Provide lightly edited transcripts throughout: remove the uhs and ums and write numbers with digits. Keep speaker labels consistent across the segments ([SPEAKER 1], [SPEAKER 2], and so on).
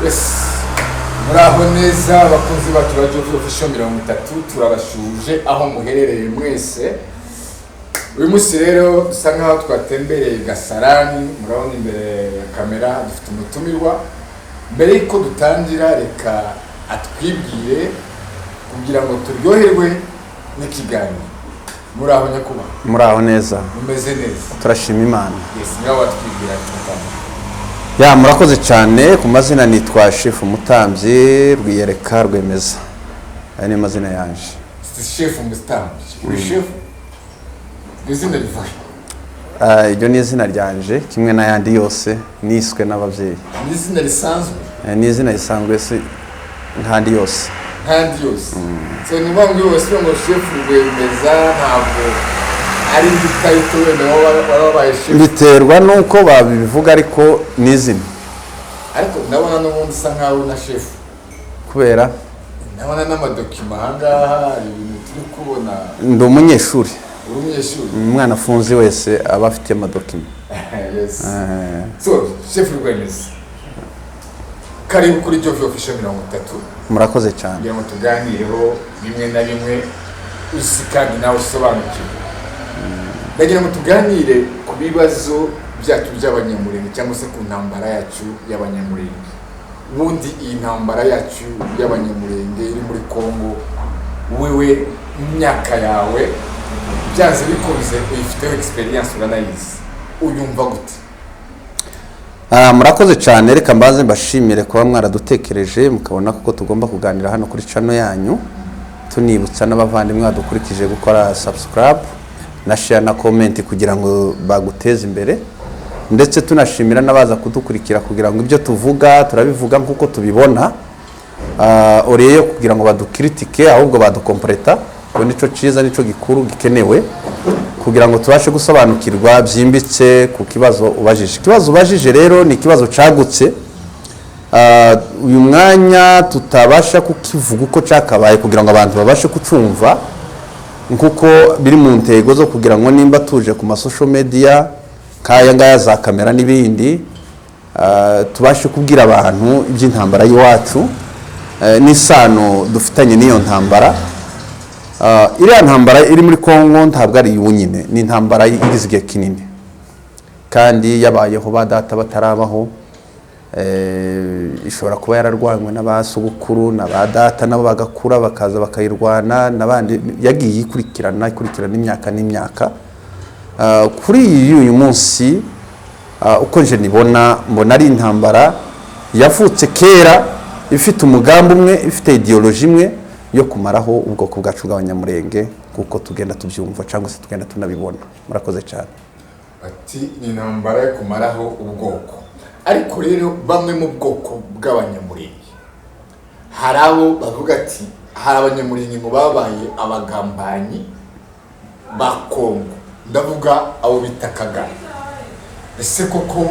[SPEAKER 1] Yes. Muraho neza abakunzi bacu ba Jovi Official 30 turabashuje aho muherereye mwese. Uyu munsi rero dusa nkaho twatembereye Gasarani, murabona imbere ya kamera dufite umutumirwa. Mbere yuko dutangira reka atwibwire kugira ngo turyoherwe n'ikiganiro. Muraho nyakuba.
[SPEAKER 2] Muraho neza.
[SPEAKER 1] Mumeze neza.
[SPEAKER 2] Turashima Imana.
[SPEAKER 1] Yes, ngaho atwibwira cyane.
[SPEAKER 2] Ya murakoze cyane ku mazina nitwa Chef Mutambyi Rwiyereka Rwemeza. Aya ni mazina yanje.
[SPEAKER 1] Chef Mutambyi. Chef. Izina rivuye.
[SPEAKER 2] Iryo ni izina ryanje kimwe n'ayandi yose niswe n'abavyeyi.
[SPEAKER 1] Ni izina risanzwe.
[SPEAKER 2] Ni izina risanzwe se nkandi yose.
[SPEAKER 1] Nkandi yose. So ni bamwe bose ngo Chef Rwemeza ntabwo ari igitayito wenda wabaye chef.
[SPEAKER 2] Biterwa nuko babivuga ariko ni izina.
[SPEAKER 1] Ariko ndabona n'ubundi usa nkaho na chef.
[SPEAKER 2] Kubera
[SPEAKER 1] ndabona n'amadokima ahangaha ibintu turi kubona.
[SPEAKER 2] Ndi umunyeshuri.
[SPEAKER 1] Umunyeshuri.
[SPEAKER 2] Umwana afunze wese aba afite amadokima.
[SPEAKER 1] Yes. So Chef Rwemeza. Karibu kuri Jovi Official 30.
[SPEAKER 2] Murakoze cyane.
[SPEAKER 1] Kugira ngo tuganireho bimwe na bimwe uzi kandi nawe usobanukirwe. Ndagira ngo tuganire ku bibazo byacu by'abanyamurenge cyangwa se ku ntambara yacu y'abanyamurenge. Ubundi iyi ntambara yacu y'abanyamurenge iri muri Kongo, wewe imyaka yawe byanze bikunze uyifiteho experience uranayizi, uyumva gute?
[SPEAKER 2] Murakoze cyane, reka mbaze mbashimire kuba mwaradutekereje mukabona ko tugomba kuganira hano kuri channel yanyu. Tunibutsa n'abavandimwe badukurikije gukora subscribe na share na comment kugira ngo baguteze imbere, ndetse tunashimira n'abaza kudukurikira kugira ngo ibyo tuvuga turabivuga nkuko tubibona, oreye kugira ngo badukritike ahubwo badukompleta. Ko nico ciza nico gikuru gikenewe kugira ngo tubashe gusobanukirwa byimbitse ku kibazo ubajije. Kibazo ubajije rero ni kibazo cagutse, uyu mwanya tutabasha kukivuga uko cakabaye kugira ngo abantu babashe kucumva nkuko biri mu ntego zo kugira ngo nimba tuje ku social media kaya ngaya za kamera n'ibindi, tubashe kubwira abantu iby'intambara y'iwacu n'isano dufitanye n'iyo ntambara. Iriya ntambara iri muri Kongo ntabwo ari yunyine, ni intambara igize igihe kinini kandi yabayeho ba data batarabaho. Ishobora kuba yararwanywe n'abasugukuru na ba data nabo bagakura bakaza bakayirwana n'abandi, yagiye ikurikirana imyaka n'imyaka. Kuri uyu munsi uko nje mbona ari intambara yavutse kera, ifite umugambi umwe, ifite ideology imwe yo kumaraho ubwoko bwacu bw'abanyamurenge kuko tugenda tubyumva cyangwa se tugenda tunabibona. Murakoze cyane.
[SPEAKER 1] Ati ni intambara yo kumaraho ubwoko. Ariko rero bamwe mu bwoko bw'abanyamurenge hari abo bavuga ati hari abanyamurenge ngo babaye abagambanyi ba Kongo, ndavuga abo bita Kagame. Ese koko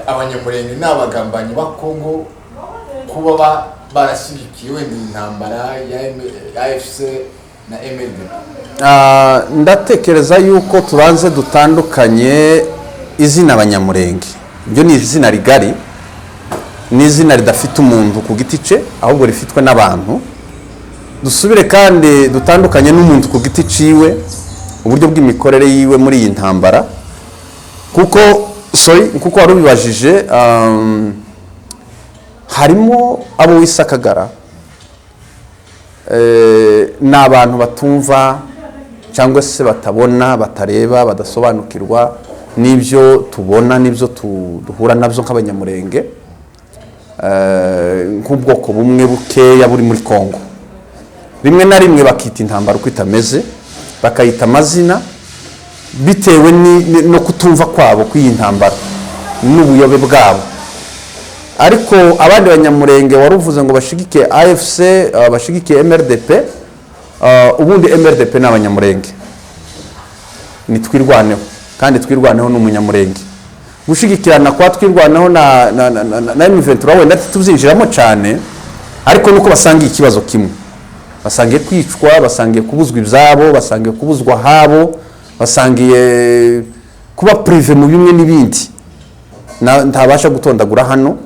[SPEAKER 1] abanyamurenge n'abagambanyi ba Kongo kuba barashyigikiwe n'intambara ya AFC na MLD?
[SPEAKER 2] Ndatekereza yuko tubanze dutandukanye izina abanyamurenge. Ibyo ni izina rigari, ni izina ridafite umuntu ku giti cye ahubwo rifitwe n'abantu. Dusubire kandi dutandukanye n'umuntu ku giti ciwe, uburyo bw'imikorere yiwe muri iyi ntambara, kuko kuko wari ubibajije, harimo abo wisakagara, n'abantu batumva cyangwa se batabona, batareba, badasobanukirwa n'ibyo tubona n'ibyo duhura nabyo nk'abanyamurenge, nk'ubwoko bumwe bukeya buri muri Kongo. Rimwe na rimwe bakita intambara uko itameze, bakayita amazina bitewe no kutumva kwabo kw'iyi ntambara n'ubuyobe bwabo. Ariko abandi banyamurenge waruvuze ngo bashigike AFC, bashigike MRDP, ubundi MRDP n'abanyamurenge nitwirwaneho kandi twirwaneho n'umunyamurenge. Gushigikirana kwa twirwaneho na M23 wenda tuzinjiramo cyane, ariko nuko basangiye ikibazo kimwe, basangiye kwicwa, basangiye kubuzwa ibyabo, basangiye kubuzwa habo, basangiye kuba prive mu bimwe n'ibindi. Ntabasha gutondagura hano,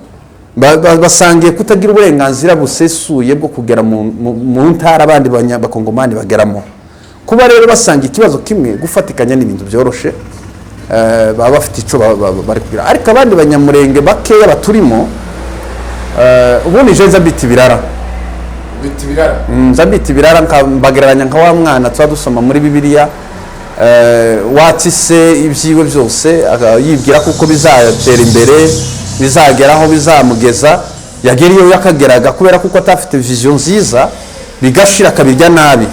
[SPEAKER 2] basangiye kutagira uburenganzira busesuye bwo kugera mu ntara abandi bakongomani bageramo. Kuba rero basanga ikibazo kimwe gufatikanya n'ibintu byoroshe, baba bafite icyo bari kugira. Ariko abandi banyamurenge bakeya baturimo, ubundi je nzabita ibirara. Nzabita ibirara mbagereranya nka wa mwana tuba dusoma muri Bibiliya, watise ibyiwe byose yibwira kuko bizatera imbere, bizageraho bizamugeza, yageriyo yakageraga kubera kuko atafite vision nziza, bigashira akabirya nabi,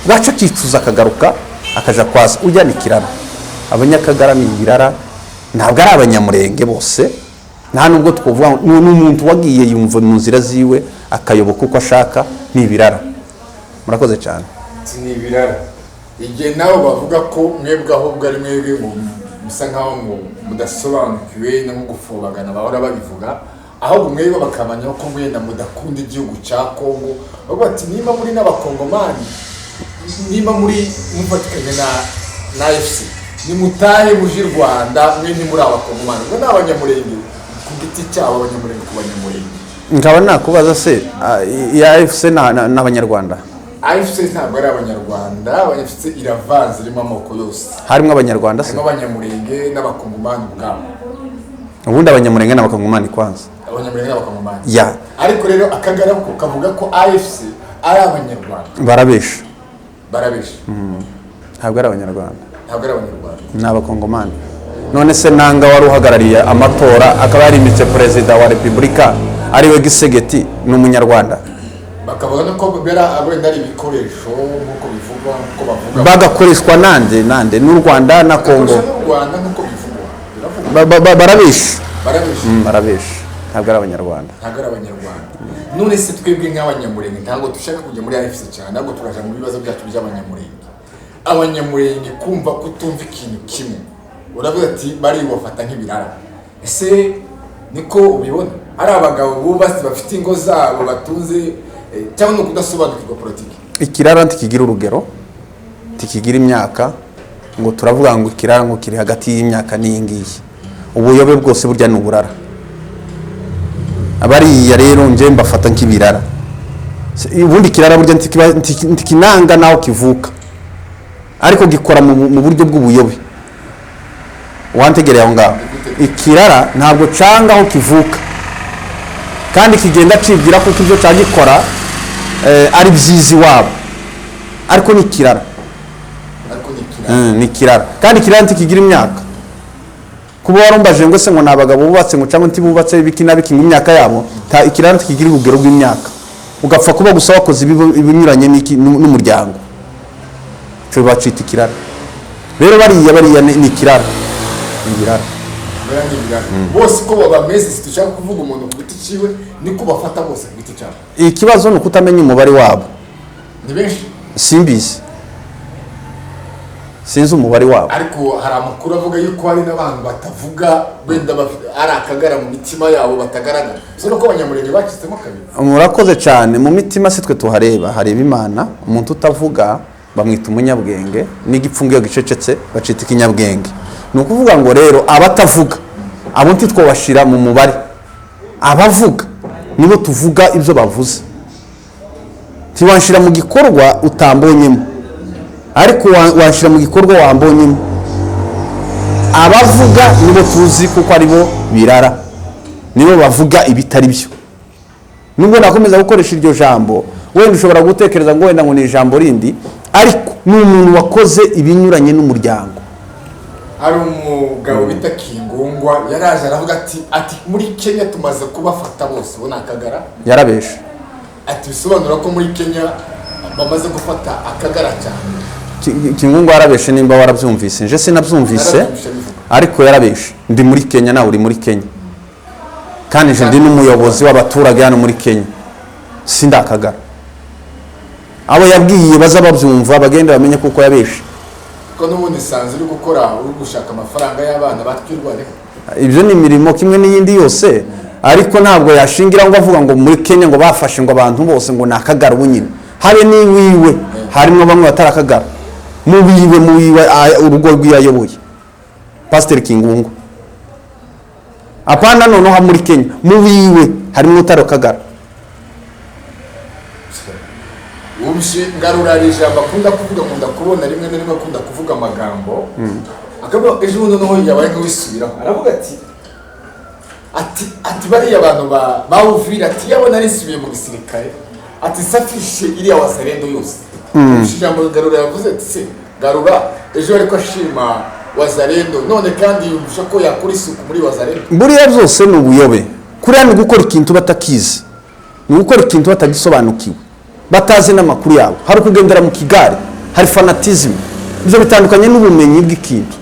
[SPEAKER 2] gaca kicuza akagaruka akaja kwaza ujyana ikirara. Abanyakagara ni ibirara, ntabwo ari abanyamurenge bose, nta nubwo twovuga n'umuntu wagiye yumva mu nzira ziwe akayoboka uko ashaka, ni ibirara. Murakoze cyane.
[SPEAKER 1] Ni ibirara. Igihe nabo bavuga ko mwebwe ahubwo ari mwebwe musa nkaho mudasobanukiwe no gufobagana bahora babivuga, ahubwo mwebwe bakamanya ko mwenda mudakunda igihugu cya Kongo, bavuga ati niba muri n'abakongomani, niba muri mufatikanye na FC, nimutahe muje Rwanda, mwe ntimuri abakongomani, ngo n'abanyamurenge ku giti cyabo, abanyamurenge ku banyamurenge.
[SPEAKER 2] Nkaba nakubaza se ya FC n'abanyarwanda?
[SPEAKER 1] AFC ntabwo ari abanyarwanda, abanyafite iravanze irimo amoko yose.
[SPEAKER 2] Harimo abanyarwanda se?
[SPEAKER 1] Harimo abanyamurenge n'abakongomani ubwabo.
[SPEAKER 2] Ubundi abanyamurenge n'abakongomani kwanza.
[SPEAKER 1] Abanyamurenge n'abakongomani.
[SPEAKER 2] Ya.
[SPEAKER 1] Ariko rero akagara ko kavuga ko AFC ari abanyarwanda.
[SPEAKER 2] Barabesha.
[SPEAKER 1] Ntabwo
[SPEAKER 2] ari abanyarwanda.
[SPEAKER 1] Ntabwo ari abanyarwanda.
[SPEAKER 2] N'abakongomani. None se nanga wari uhagarariye amatora akaba yarimitse perezida wa Repubulika ariwe Gisegeti n'umunyarwanda.
[SPEAKER 1] Bakavuga ko bera abenda ari ibikoresho nkuko bivugwa, nkuko bavuga
[SPEAKER 2] bagakoreshwa nande n'u Rwanda na Kongo.
[SPEAKER 1] N'u Rwanda nkuko bivugwa
[SPEAKER 2] barabesha.
[SPEAKER 1] Ntabwo ari abanyarwanda. None se twebwe nk'abanyamurenge ntabwo dushaka kujya muri AFC cyane, ntabwo turaje mu bibazo byacu by'abanyamurenge. Abanyamurenge kumva kutumva ikintu kimwe, uravuga ati bari bafata nk'ibirara. Ese niko ubibona? Ari abagabo bubatse bafite ingo zabo batunze, cyangwa no kudasobanukirwa politiki?
[SPEAKER 2] Ikirara ntikigira urugero, ntikigira imyaka, ngo turavuga ngo ikirara ngo kiri hagati y'imyaka n'iyi ngiyi. Ubuyobe bwose burya n'uburara. Abariya rero nje mbafata nk'ibirara. Ubundi kirara burya ntikinanga naho kivuka, ariko gikora mu buryo bw'ubuyobe. Wantegereye aho ngaho. Ikirara ntabwo canga aho kivuka, kandi kigenda cibwira ko ibyo cyagikora ari byizi wabo, ariko ni kirara. Ni kirara, kandi kirara ntikigira imyaka. Kuba warumbaje ngo se ngo nabagabo bubatse ngo cyangwa ntibubatse biki nabiki imyaka yabo, ikirara ntikigira urugero rw'imyaka, ugapfa kuba gusa wakoze ibinyuranye n'umuryango, cyo bacita ikirara. Rero bariya ni kirara. Ibirara
[SPEAKER 1] bose ko babameze, situshaka kuvuga umuntu ku giti ciwe niko bafata bose ku giti cyabo.
[SPEAKER 2] Ikibazo no kutamenya umubare wabo.
[SPEAKER 1] Ni benshi
[SPEAKER 2] sinzi umubare wabo,
[SPEAKER 1] ariko hari amakuru avuga yuko hari n'abantu batavuga benda ari akagara mu mitima yabo batagaragara. So nuko abanyamurenge bacitsemo kabiri.
[SPEAKER 2] Murakoze cyane. Mu mitima sitwe tuhareba, hareba Imana. Umuntu utavuga bamwita umunyabwenge, n'igipfungiyo gicecetse bacita ikinyabwenge. Ni ukuvuga ngo rero abatavuga abo ntitwobashira mu mubare, abavuga nibo tuvuga ibyo bavuze. Tiwanshira mu gikorwa utambonyemo, ariko wanshira mu gikorwa wambonyemo. Abavuga nibo tuzi kuko aribo birara, nibo bavuga ibitari byo. Nubwo nakomeza gukoresha iryo jambo, wenda ushobora gutekereza ngo wenda ngo ni ijambo rindi, ariko ni umuntu wakoze ibinyuranye n'umuryango.
[SPEAKER 1] Hari umugabo bita Kingungwa yaraje aravuga ati muri Kenya tumaze kubafata bose, bona akagara.
[SPEAKER 2] Yarabesha.
[SPEAKER 1] Ati bisobanura ko muri Kenya bamaze gufata akagara cyane.
[SPEAKER 2] Kingungwa yarabeshe, nimba warabyumvise. Nje sinabyumvise, ariko yarabeshe. Ndi muri Kenya, nawe uri muri Kenya, kandi nje ndi n'umuyobozi w'abaturage hano muri Kenya. Sindakagara. Abo yabwiye baza babyumva bagenda bamenye kuko yabeshe.
[SPEAKER 1] Ko n'ubundi sanze uri gukora, uri gushaka amafaranga y'abana batwirwane.
[SPEAKER 2] Ibyo ni imirimo kimwe n'iyindi yose, ariko ntabwo yashingira ngo avuga ngo muri Kenya ngo bafashe ngo abantu bose ngo nakagara ubunyine. Habe niwiwe harimo bamwe batarakagara. Mu biwe urugo rw'iyayoboye Pastor Kingungwa. Apana noneho muri Kenya mu biwe harimo Utaro Kagara.
[SPEAKER 1] Ngarura ari ijambo akunda kuvuga, nkunda kubona rimwe na rimwe akunda kuvuga amagambo akaba ejo bundi noneho yabaye nk'uwisubiraho aravuga ati bariya abantu bawuvira ati yabona arisubiye mu gisirikare ati safishe iriya Wazalendo yose. Ijambo Garura yavuze ati se Garura ejo ariko ashima Wazalendo none kandi yumvisha ko yakora isuku muri Wazalendo.
[SPEAKER 2] Buriya byose ni ubuyobe, kuriya ni gukora ikintu batakizi, ni gukora ikintu batagisobanukiwe, batazi n'amakuru yabo, hari ukugendera mu kigare, hari fanatism. Ibyo bitandukanye n'ubumenyi bw'ikintu,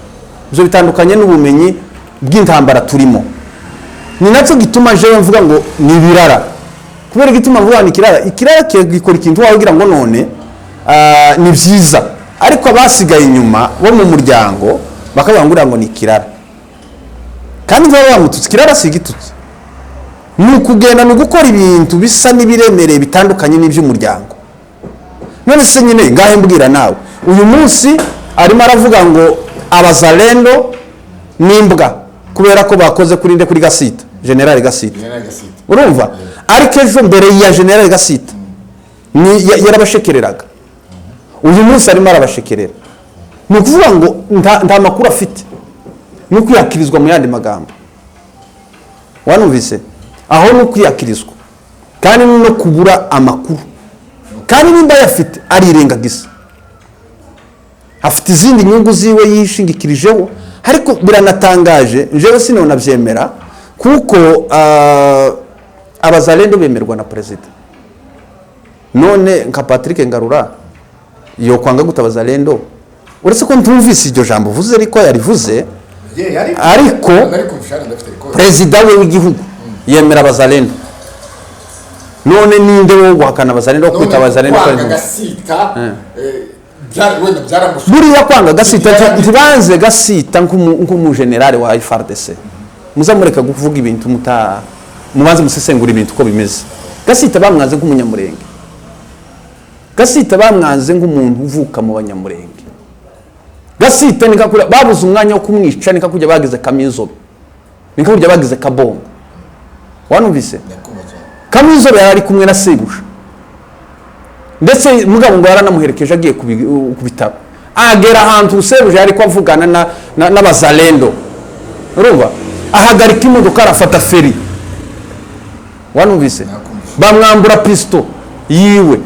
[SPEAKER 2] ibyo bitandukanye n'ubumenyi bw'intambara turimo. Ni nacyo gituma jewe mvuga ngo ni birara, kubera gituma mvuga ni ikirara gikora ikintu wagira ngo none ni byiza, ariko abasigaye inyuma bo mu muryango bakavuga ngo ni ikirara, kandi baba bamututse. Ikirara si igitutsi, ni ukugenda no gukora ibintu bisa n'ibiremereye bitandukanye n'iby'umuryango. None se nyine ngahe mbwira nawe uyu munsi arimo aravuga ngo Abazalendo n'imbwa kubera ko bakoze kuri Gasita, General Gasita. Urumva? Ariko ejo mbere ya General Gasita yarabashekereraga, uyu munsi arimo arabashekerera. Ni ukuvuga ngo nta makuru afite, ni ukwiyakirizwa mu yandi magambo. Wanumvise? Aho ni ukwiyakirizwa kandi no kubura amakuru, kandi nimba yafite arirengagiza, afite izindi nyungu ziwe yishingikirijeho. Ariko biranatangaje, njewe sinabyemera kuko Abazalendo bemerwa na perezida. None nka Patrick Ngarura yo kwanga guta Abazalendo, uretse ko ntumvise iryo jambo uvuze ariko yarivuze, ariko perezida we w'igihugu yemera Abazalendo. None ninde wo guhakana Abazalendo, kwita Abazalendo ko ari
[SPEAKER 1] Gasita?
[SPEAKER 2] Buriya kwanga Gasita ntibanze Gasita nk'umujenerali wa FARDC. Muzamureka kuvuga ibintu mubanze musesengura ibintu uko bimeze. Gasita bamwanze nk'umunyamurenge, Gasita bamwanze nk'umuntu uvuka mu banyamurenge. Gasita nikakura babuze umwanya wo kumwica, nikakujya bagize Kamizobe, nikakujya bagize Kabongo. Wanumvise? Kamizobe yari kumwe na Sebuja, ndetse mugabo ngo yaranamuherekeje agiye ku bitaro. Agera ahantu Sebuja yari kwavugana n'Abazalendo, urumva, ahagarika imodoka arafata feri. Wanumvise? Bamwambura pisto yiwe,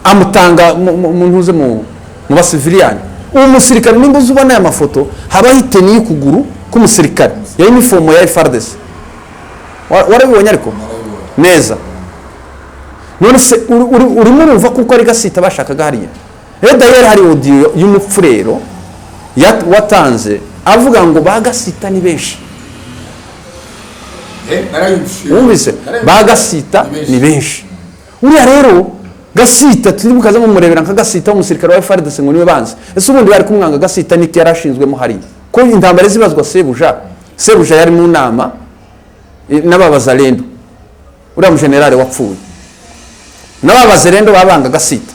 [SPEAKER 2] amutanga mu ntuze mu basiviliani. Umusirikare nimba uzubona aya mafoto haba hiteni y'ukuguru k'umusirikare ya uniform ya FARDC. Warabibonye ariko neza. None se urimo urumva kuko ari Gasita bashakaga hariya. D'ailleurs hari audio y'umupfurero watanze avuga ngo ba Gasita ni benshi. Wumvise? Ba Gasita ni benshi. Uriya rero Gasita turibukaza mu murebera nka Gasita umusirikare wa FARDC ngo niwe banze. Ese ubundi bari kumwanga Gasita niki yarashinzwemo hariya. Ko intambara zibazwa Sebuja yari mu nama n'Abazalendo. Uriya mu general wapfuye. N'Abazalendo babanga Gasita.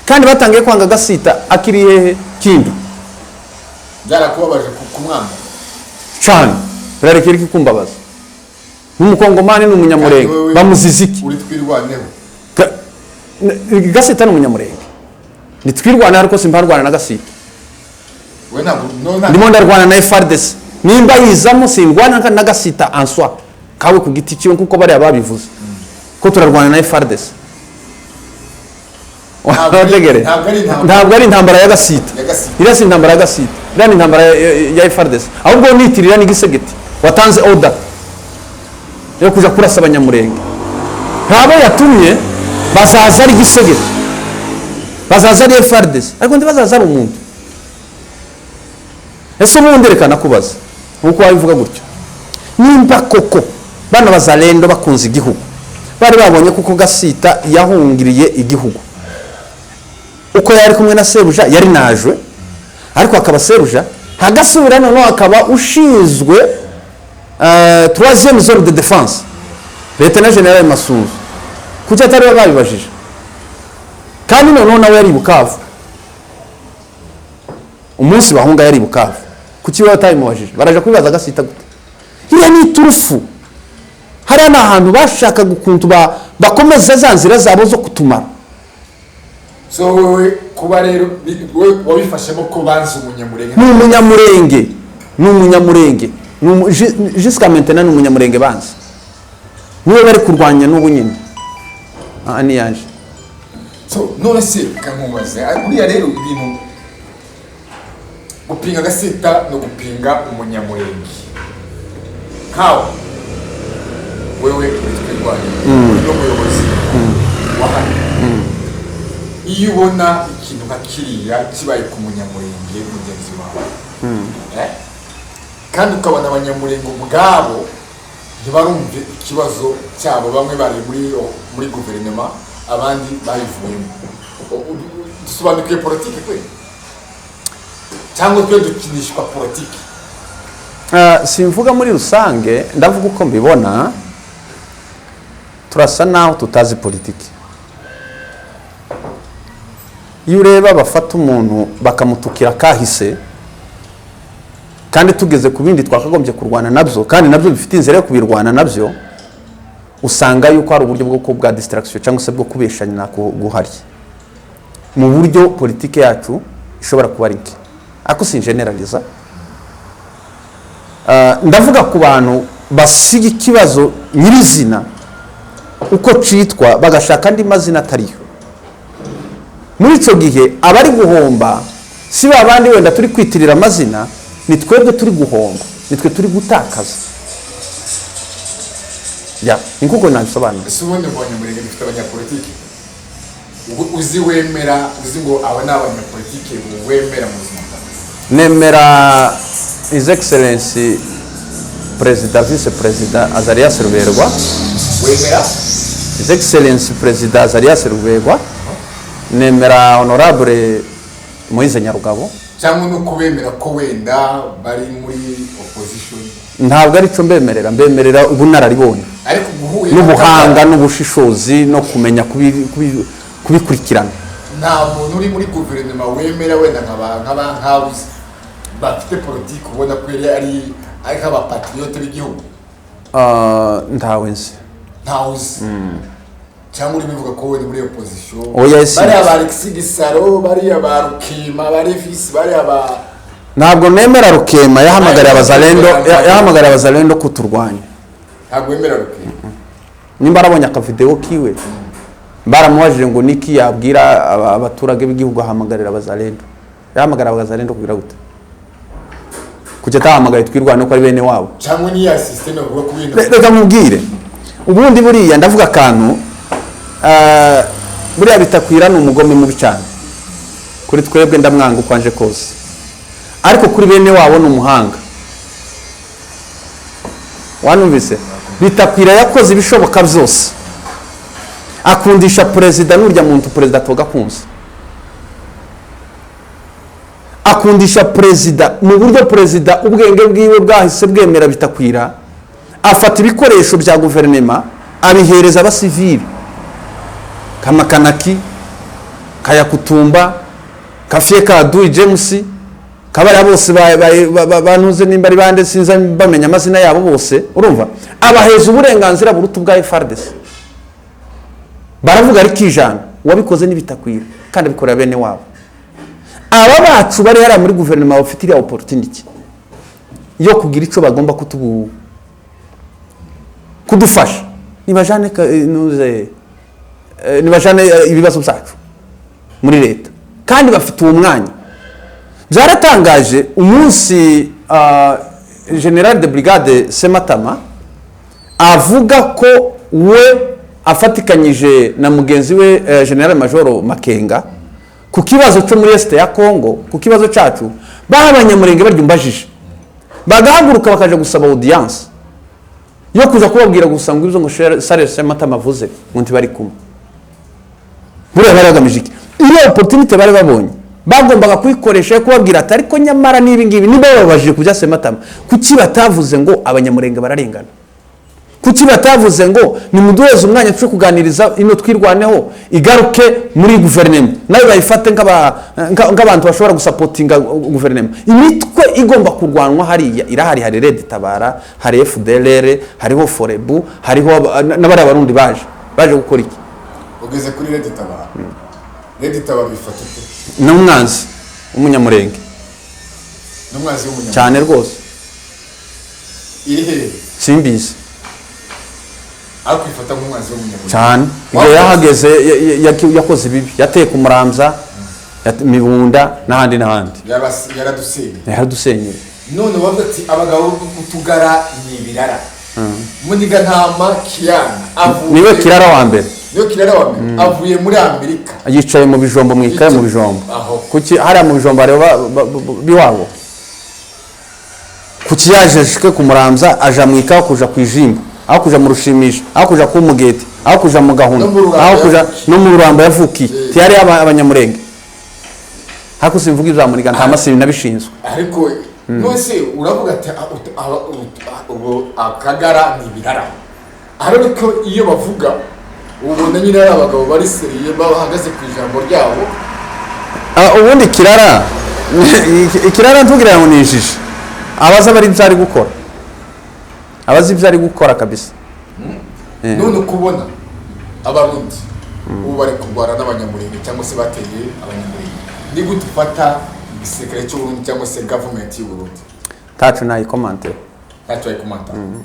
[SPEAKER 2] Kandi batangiye kwanga Gasita akiri hehe Kindu.
[SPEAKER 1] Byarakubabaje kumwanga.
[SPEAKER 2] Cyane. Bararekera iki kumbabaza. N'umukongomani n'umunyamurenge bamuziziki.
[SPEAKER 1] Uri twirwaneho.
[SPEAKER 2] Gasita n'umunyamurenge. Nitwirwana ariko simbarwana na Gasita.
[SPEAKER 1] We ntabwo
[SPEAKER 2] ndimo ndarwana na FARDC. Nimba yizamo sindwana na Gasita answa. Kawe ku giti cyo kuko bari ababivuze. Ko turarwana na FARDC. Ntabwo ari intambara ya Gasita. Iriya si intambara ya Gasita. Iriya ni intambara ya FARDC. Ahubwo nitirira ni Gisegeti watanze order yo kuja kurasa abanyamurenge. Ntabo yatumye bazaza ari Gisegeti, bazaza ari FARDC, ariko ndibazaza ari umuntu. Ese ubundi reka nakubaza uko wabivuga gutyo, nimba koko bana Bazalendo bakunze igihugu, bari babonye kuko Gasita yahungiriye igihugu, uko yari kumwe na Sebuja yari najwe, ariko akaba Sebuja hagasubira none akaba ushinzwe troisième zone de défense, Lieutenant General Masunzu. Kuki atari babibajije? Kandi none nawe yari Bukavu, umunsi bahunga yari Bukavu. Kuki we atayimubajije? Baraje kwibaza Gasita gute? Iriya ni turufu. hariya ni ahantu bashakaga ukuntu bakomeza za nzira zabo zo kutumara.
[SPEAKER 1] So wowe kuba rero wabifashemo ko banze umunyamurenge.
[SPEAKER 2] Ni umunyamurenge jusqu'à maintenant ni umunyamurenge banze niwe bari kurwanya n'ubu nyine ni yaje.
[SPEAKER 1] So none se kankubaze buriya rero ibintu gupinga Gasita no gupinga umunyamurenge nkawe wewe twirwanya n'umuyobozi wa hano iyo ubona ikintu nka kiriya kibaye ku munyamurenge mugenzi wawe kandi ukabona abanyamurenge ubwabo ntibarumve ikibazo cyabo, bamwe bari muri guverinoma abandi bayivuyemo, dusobanukiye politiki kwe cyangwa twe dukinishwa politiki?
[SPEAKER 2] Simvuga muri rusange, ndavuga uko mbibona. Turasa naho tutazi politiki. Iyo ureba bafata umuntu bakamutukira kahise kandi tugeze ku bindi twakagombye kurwana nabyo kandi nabyo bifite inzira yo kubirwana nabyo, usanga yuko hari uburyo bwa distraction cyangwa se bwo kubeshanya guhari mu buryo politiki yacu ishobora kuba ari nke. Ako si generaliza, ndavuga ku bantu basiga ikibazo nyirizina uko citwa bagashaka andi mazina atariyo. Muri icyo gihe abari guhomba si babandi wenda turi kwitirira amazina, ni twebwe turi guhomba, nitwe turi gutakaza. Ni kuko nabisobanura.
[SPEAKER 1] Ese ubundi mu banyamurenge dufite abanyapolitiki uzi wemera, uzi ngo aba ni abanyapolitiki wemera mu buzima bwawe?
[SPEAKER 2] Nemera His Excellency Perezida Vice Perezida Azarias Ruberwa.
[SPEAKER 1] Wemera
[SPEAKER 2] His Excellency Perezida Azarias Ruberwa. Nemera Honorable Moise Nyarugabo.
[SPEAKER 1] Cyangwa no kubemera ko wenda bari muri opposition?
[SPEAKER 2] Ntabwo ari cyo mbemerera ubunararibonye
[SPEAKER 1] ariko guhuye
[SPEAKER 2] n'ubuhanga n'ubushishozi no kumenya kubikurikirana.
[SPEAKER 1] Nta muntu uri muri guverinoma wemera wenda nk'ababuze bafite politiki ubona ko ari nk'abapatriote b'igihugu?
[SPEAKER 2] Ntawe nzi.
[SPEAKER 1] Cyangwa uri bivuga ko wenda muri opposition
[SPEAKER 2] bari
[SPEAKER 1] aba Alexis Gisaro, bari aba Rukima, bari Fils, bari aba...
[SPEAKER 2] Ntabwo nemera Rukema yahamagara abazalendo kuturwanya.
[SPEAKER 1] Ntabwo wemera Rukema?
[SPEAKER 2] Nimba arabonye akavideo kiwe baramubajije ngo niki yabwira abaturage b'igihugu ahamagarira abazalendo. Yahamagara abazalendo kugira gute? Kuki atahamagaye twirwana ko ari bene wabo?
[SPEAKER 1] Cyangwa ni ya system avuga ku bintu?
[SPEAKER 2] Reka mubwire. Ubundi buriya ndavuga akantu buriya bitakwira ni umugome mubi cyane. Kuri twebwe ndamwanga ukwanje kose, ariko kuri bene wabo ni umuhanga. Wanumvise? Bitakwira yakoze ibishoboka byose akundisha perezida n'urya muntu perezida toga kunze, akundisha perezida mu buryo perezida ubwenge bwiwe bwahise bwemera Bitakwira, afata ibikoresho bya guverinoma abihereza abasivili kama Kanaki, Kayakutumba, Kafie Kadui James, kabara bose banuze nimba ari bande sinza bamenya amazina yabo bose. Urumva abaheza uburenganzira burutu bwa FARDC, baravuga ari kijana wabikoze n'Ibitakwira kandi bikorera bene wabo. Aba bacu bari hari muri guverinoma bafite iriya opportunity yo kugira ico bagomba kudufasha, nibajane ibibazo byacu muri leta kandi bafite uwo mwanya. Byaratangaje umunsi General de Brigade Sematama avuga ko we afatikanyije na mugenzi we General Major Makenga ku kibazo cyo muri Est ya Congo, ku kibazo cyacu babanyamurenge baryumbajije bagahaguruka bakaje gusaba audience yo kuza kubabwira gusanga ibyo ngo Sare Sematama avuze ngo ntibari kumwe. Buriya baragamije iki? Iyo opportunity bari babonye bagombaga kuyikoresha kubabwira ati ariko nyamara nibi ngibi niba babajije kujya Sematama kuki batavuze ngo abanyamurenge bararengana, kuki batavuze ngo nimuduheze umwanya tuje kuganiriza ino twirwaneho igaruke muri guverinoma nayo bayifate nk'abantu bashobora gusapotinga guverinoma. Imitwe igomba kurwanwa hariya irahari, hari Red Tabara, hari FDLR, hariho Forebu, hariho n'abari abarundi baje gukora iki?
[SPEAKER 1] Ugeze kuri Red Tabara. Red Tabara bifata ute?
[SPEAKER 2] N'umwanzi w'umunyamurenge.
[SPEAKER 1] N'umwanzi w'umunyamurenge
[SPEAKER 2] cyane rwose.
[SPEAKER 1] Iri hehe?
[SPEAKER 2] Simbizi.
[SPEAKER 1] Akwifata nk'umwanzi w'umunyamurenge
[SPEAKER 2] cyane. Iyo yahageze yakoze bibi, yateye ku Muramza, Mibunda n'ahandi. Yaradusenyeye.
[SPEAKER 1] None wavuga ati abagabo utugara ni ibirara. Muniga ntama Kiyana
[SPEAKER 2] niwe kirara wa mbere.
[SPEAKER 1] Avuye muri Amerika.
[SPEAKER 2] Yicaye mu bijombo, mwikaye mu bijombo. Kuki hari mu bijombo areba biwabo? Kuki yajeshike ku Muramza aja mwikaho kuja kwijimba, aho kuja mu Rushimisha, aho kuja ku Mugeti, aho kuja mu Gahunda, aho kuja no mu Rurambo yavuki. Tiyari abanyamurenge. Hako simvuga ibya Muniga ntama sibi nabishinzwe.
[SPEAKER 1] Ariko nose uravuga ati akagara ni ibirara. Ariko iyo bavuga ubona nyine ari abagabo bari seriye bahagaze ku ijambo ryabo.
[SPEAKER 2] Ubundi ikirara ntugira ngo nijije. Abaza bari byari gukora. Abazi byari gukora kabisa.
[SPEAKER 1] None kubona abarundi ubu bari kurwana n'abanyamurenge cyangwa se bateye abanyamurenge. Ni gute ufata igisirikare cy'u Burundi cyangwa se government y'u Burundi?
[SPEAKER 2] Tacu nayi komante.
[SPEAKER 1] Mm.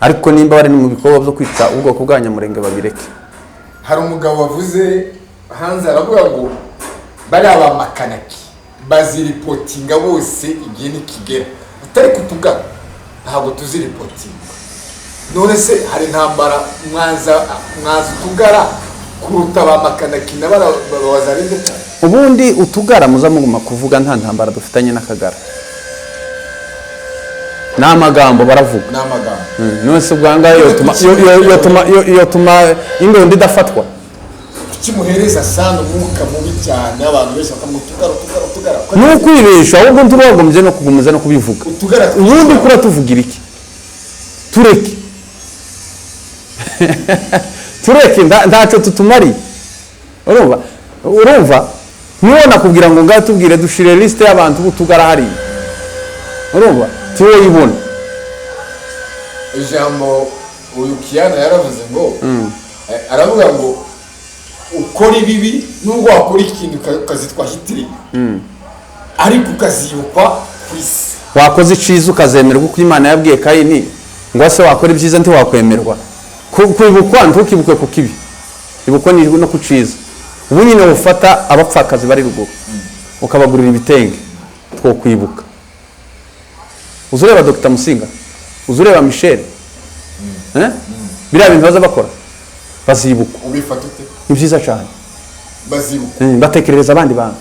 [SPEAKER 2] Ariko nimba bari mu bikorwa byo kwica ubwoko bw'abanyamurenge babireke.
[SPEAKER 1] Hari umugabo wavuze hanze aravuga ngo bari abamakanaki baziripotinga bose igihe nikigera. Utari kutuga ntabwo tuziripotinga. None se hari intambara mwaza utugara kuruta abamakanaki n'abazarinde cyane?
[SPEAKER 2] Ubundi utugara muza muguma kuvuga nta ntambara dufitanye n'akagara. N'amagambo baravuga.
[SPEAKER 1] N'amagambo.
[SPEAKER 2] None se bwanga yo tuma indondi dafatwa.
[SPEAKER 1] Kimuhereza sana umwuka mubi cyane abantu benshi bakamutugara.
[SPEAKER 2] Nukwibesha ahubwo ntubagombye no kugumuza no kubivuga. Ubundi kura tuvugira iki? Tureke ndaco tutumari. Urumva niwona kubwira ngo ngatubwire dushire liste y'abantu butugara hari. Urumva tiwe yibona.
[SPEAKER 1] Ijambo uyu Kiyana yaravuze ngo aravuga ngo ukora ibibi nubwo wakora ikintu ukazitwa hitiri. Ariko ukazibukwa kwisi.
[SPEAKER 2] Wakoze iciza ukazemerwa uko Imana yabwiye Kayini ngo se wakora ibyiza nti wakwemerwa. Kwibukwa ntukibukwe ku kibi. Ibukwa ni no kuciza. Ubu nyine ufata abapfakazi bari ruguru ukabagurira ibitenge two kwibuka. Uzureba Dr. Musinga, uzureba Michel. Biriya bintu baza bakora bazibuka.
[SPEAKER 1] Ubifata ute?
[SPEAKER 2] Ni byiza cyane.
[SPEAKER 1] Bazibuka.
[SPEAKER 2] Batekerereza abandi bantu.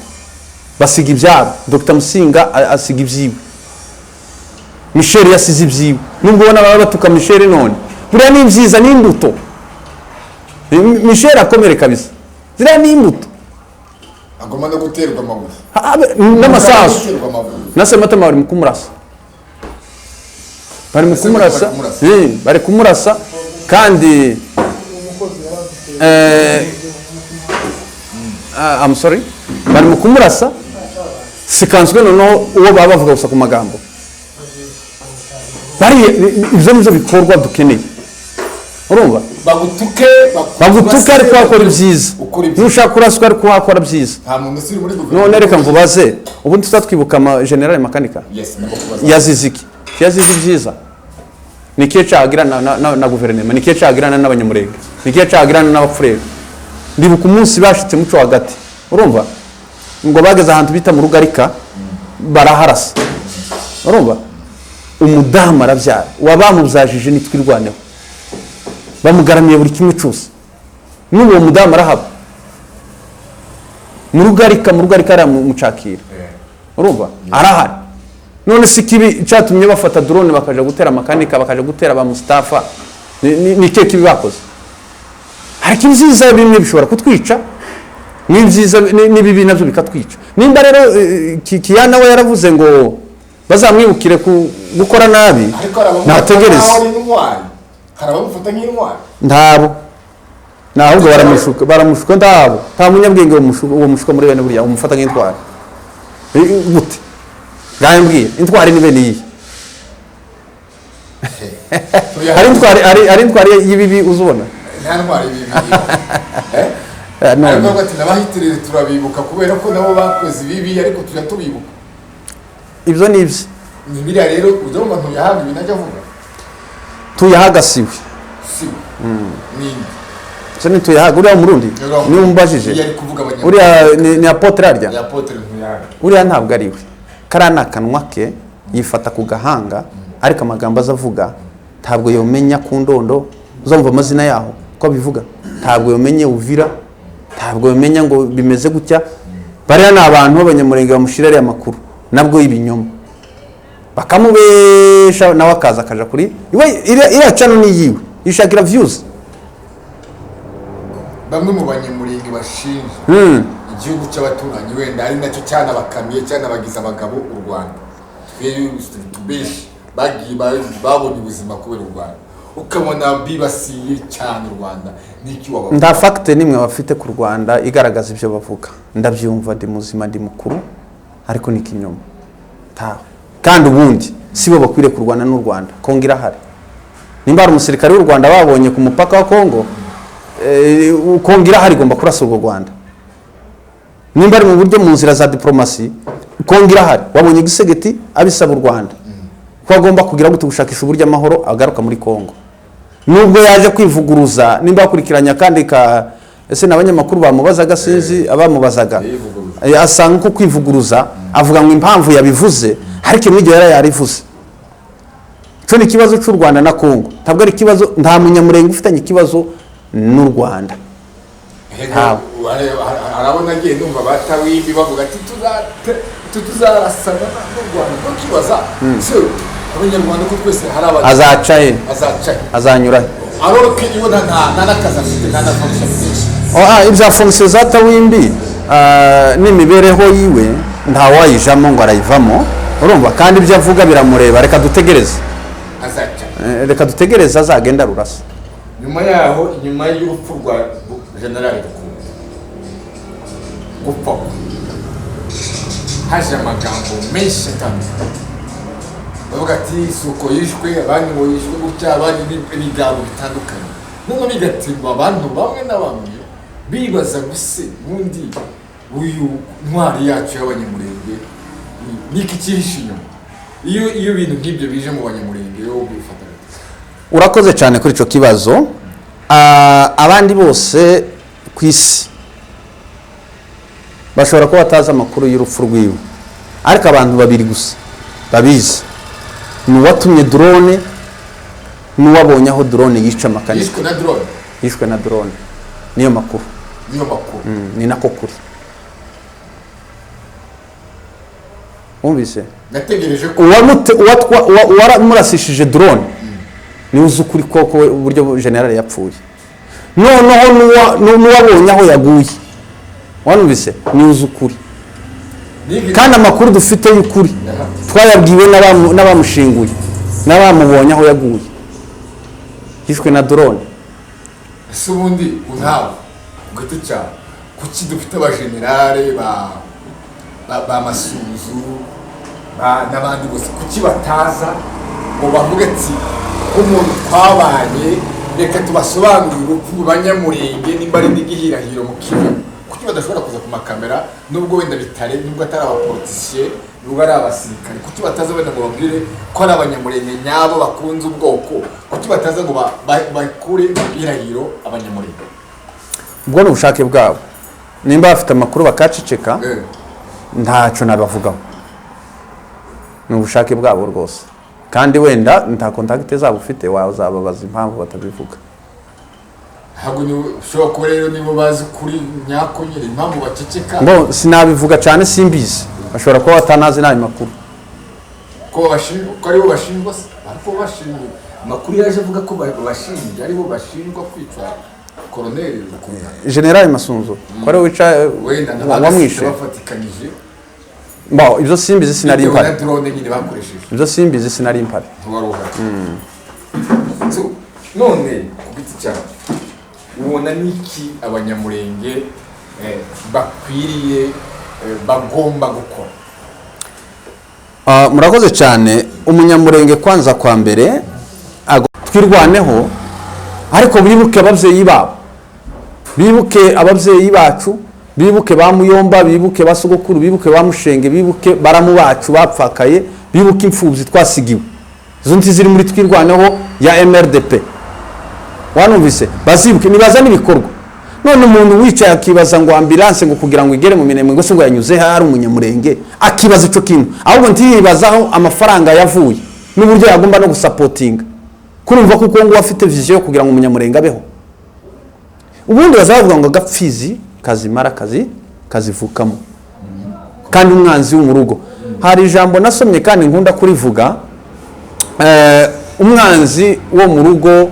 [SPEAKER 2] Basiga ibyabo. Dr. Musinga asiga ibyiwe. Michel yasize ibyiwe. Nubwo ubona baba batuka Michel none. Buriya ni byiza ni imbuto. Michel akomere kabisa. Ziriya ni imbuto.
[SPEAKER 1] Agomba no guterwa amabuye.
[SPEAKER 2] N'amasasu. Nase matama bari mukumurasa. Bari kumurasa kandi I'm sorry. Bari mukumurasa sikanzwe noneho uwo baba bavuga gusa ku magambo. Bari ibyo nizo bikorwa dukeneye. Urumva? Bagutuke ariko wakora ibyiza. Nushaka kuraswa ariko wakora byiza. None reka mvubaze ubu tutatwibuka General Makanika. Yaziziki. Yazize ibyiza. Nikiye cagira na guverinoma, nikiye cagirana n'abanyamurenge, nikiye cagirana n'abafurere. Ndibuka umunsi bashitse muco hagati. Urumva? Ngo bageze ahantu bita mu Rugarika baraharasa. Urumva? Umudamu arabyara. Wabamuzajije nitwirwaneho. Bamugaramiye buri kimwe cyose. N'uwo mudamu arahaba. Mu Rugarika ara mucakira. Urumva? Arahari. None sikibi cyatumye bafata drone bakaje gutera makanika bakaje gutera ba Mustafa ni kibi bakoze. Ariko ibyiza bimwe bishobora kutwica. Ni byiza nibibi navyo bikatwica. Nimba rero Kiyana we yaravuze ngo bazamwibukire gukora nabi. Nategereza.
[SPEAKER 1] hari abamufata nk'intwari
[SPEAKER 2] ntabo ahubwo baramushuka ntabo nta munyabwenge uwo mushuka muri bene buriya umufata nk'intwari gute ngaho mbwira intwari ni bene iyi ari intwari y'ibibi uzubona
[SPEAKER 1] nta ntwari y'ibibi ariko ati n'abahitirire turabibuka kubera ko nabo bakoze ibibi ariko tujya tubibuka
[SPEAKER 2] ibyo ni ibye
[SPEAKER 1] ni biriya rero ujya mu bantu yahabwa ibintu ajya avuga
[SPEAKER 2] tuyahaga siwe
[SPEAKER 1] ninde
[SPEAKER 2] se ni tuyahaga uriya murundi niwe umbajije uriya ni apotre arya uriya ntabwo ari we kariya ni akanwa ke yifata ku gahanga ariko amagambo azavuga ntabwo yomenya ku ndondo uzumva amazina yaho ko bivuga ntabwo yomenya Uvira ntabwo yomenya ngo bimeze gutya bariya ni abantu b'abanyamurenge bamushira ariya makuru nabwo y'ibinyoma bakamubesha nawe akaja kuri iriya channel ni yiwe yishakira views.
[SPEAKER 1] Bamwe mu banyamurenge bashinja igihugu cy'abaturanyi wenda ari nacyo cyane bakamiye cyane bagize abagabo u Rwanda tubeshi bagiye babonye ubuzima kubera u Rwanda ukabona bibasiye cyane u Rwanda niki waba
[SPEAKER 2] nda fact nimwe bafite ku Rwanda igaragaza ibyo bavuga ndabyumva ndi muzima ndi mukuru ariko ni kinyoma kandi ubundi sibo bakwiriye kurwana n'u Rwanda kongira hari nimba ari umusirikare w'u Rwanda babonye ku mupaka wa Kongo kongira hari gomba kurasa u Rwanda nimba ari mu buryo mu nzira za diplomasi kongira hari wabonye gisegeti abisaba u Rwanda ko agomba kugira ngo tugushakisha uburyo amahoro agaruka muri Kongo nubwo yaje kwivuguruza nimba akurikiranya kandi ka ese n'abanyamakuru bamubazaga sinzi abamubazaga asanga ko kwivuguruza avuga ngo impamvu yabivuze ariko n'ibyo yarivuze cyo ni kibazo cy'u Rwanda na Kongo ntabwo ari kibazo nta munyamurenge ufitanye ikibazo n'u Rwanda
[SPEAKER 1] arabona agiye numva batawimbi bavuga ati tuzarasana n'u Rwanda ko kibaza abanyarwanda ko twese hari abantu
[SPEAKER 2] azacaye azanyura
[SPEAKER 1] aroroke ibona nta nakaza afite nta function
[SPEAKER 2] ibya fonction za tawimbi n'imibereho yiwe nta wayijamo ngo arayivamo urumva kandi ibyo avuga biramureba reka dutegereze reka dutegereze azagenda rurasa
[SPEAKER 1] nyuma yaho nyuma y'urupfu rwa General gupfa haje amagambo menshi atandukanye bavuga ati suko yishwe abandi ngo yishwe gutya abandi n'ibigambo bitandukanye none bigatimba abantu bamwe na bamwe bibaza guse bundi uyu ntwari yacu y'abanyamurenge niki kihishe inyuma iyo bintu nk'ibyo bije mu banyamurenge yo bifata
[SPEAKER 2] urakoze cyane kuri ico kibazo abandi bose ku isi bashobora kuba batazi amakuru y'urupfu rwiwe ariko abantu babiri gusa babizi nuwatumye drone nuwabonye aho drone yica makanika yishwe na drone niyo makuru ni nako kuri umvise
[SPEAKER 1] nategereje ko
[SPEAKER 2] waramurasishije drone ni uzukuri koko uburyo general yapfuye noneho nuwabonye aho yaguye wanumvise ni uzukuri kandi amakuru dufite y'ukuri twayabwiwe n'abamushinguye n'abamubonye aho yaguye yishwe na drone
[SPEAKER 1] ese ubundi untawe ugati cyane kuki dufite abagenerale ba Masunzu n'abandi bose kuki bataza ngo bavuge ati umuntu twabanye reka tubasobanurire urupfu banyamurenge nimba ari n'igihirahiro mu kivu kuki badashobora kuza ku makamera nubwo wenda bitare nubwo atari abapoliticiye nubwo ari abasirikare kuki bataza wenda ngo babwire ko ari abanyamurenge nyabo bakunze ubwoko kuki bataza ngo bakure igihirahiro abanyamurenge
[SPEAKER 2] ubwo ni ubushake bwabo nimba bafite amakuru bakaceceka ntacyo nabavugaho ni ubushake bwabo rwose kandi wenda nta kontakite zabo ufite wazababaza impamvu batabivuga
[SPEAKER 1] ntabwo ushobora kuba rero nibo bazi kuri nyako nyine impamvu baceceka
[SPEAKER 2] ngo sinabivuga cyane simbizi bashobora kuba batanazi n'ayo makuru
[SPEAKER 1] ko aribo bashinjwa ariko bashinjwa amakuru yaje avuga ko bashinjwa aribo bashinjwa kwica Colonel
[SPEAKER 2] General Masunzu ko ari wica wamwishe
[SPEAKER 1] bafatikanije
[SPEAKER 2] ibyo simbizi sinari impari
[SPEAKER 1] drone nyine bakoresheje
[SPEAKER 2] ibyo simbizi sinari impari
[SPEAKER 1] none ku giti cyawe ubona niki abanyamurenge bakwiriye bagomba gukora?
[SPEAKER 2] Murakoze cyane. Umunyamurenge kwanza kwa mbere twirwaneho, ariko bibuke ababyeyi babo, bibuke ababyeyi bacu, bibuke ba Muyomba, bibuke ba Sogokuru, bibuke ba Mushenge, bibuke baramu bacu bapfakaye, bibuke imfubyi twasigiwe. Izo nti ziri muri twirwaneho ya MRDP. Wanumvise bazibuke nibaza n'ibikorwa. None umuntu wicaye akibaza ngo ambulance ngo kugira ngo igere mu Minembwe ngo se ngo yanyuze hari umunyamurenge, akibaza ico kintu, ahubwo ntiyibazaho amafaranga yavuye n'uburyo yagomba no gusapotinga. Kurumva kuko ngo afite vision kugira ngo umunyamurenge abeho. Ubundi bazavuga ngo gapfizi kazimara kazivukamo, kandi umwanzi wo mu rugo. Hari ijambo nasomye kandi nkunda kurivuga, umwanzi wo mu rugo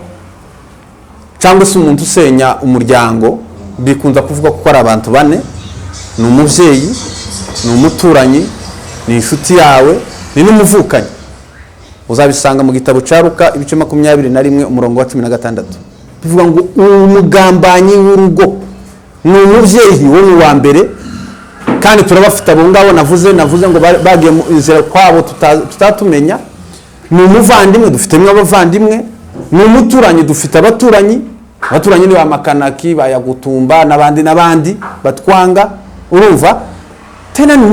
[SPEAKER 2] cyangwa se umuntu usenya umuryango bikunza kuvuga ko ari abantu bane: ni umubyeyi, ni umuturanyi, ni inshuti yawe, ni n'umuvukanyi. Uzabisanga mu gitabo cya Luka ibice 21 umurongo wa 16. Bivuga ngo umugambanyi w'urugo ni umubyeyi wo mu wa mbere, kandi turabafite abo ngabo navuze ngo bagiye mu inzira kwabo tutatumenya. Ni umuvandimwe, dufitemo abavandimwe. Ni umuturanyi, dufite abaturanyi ni ba Makanaki, bayagutumba n'abandi batwanga. Urumva tena ni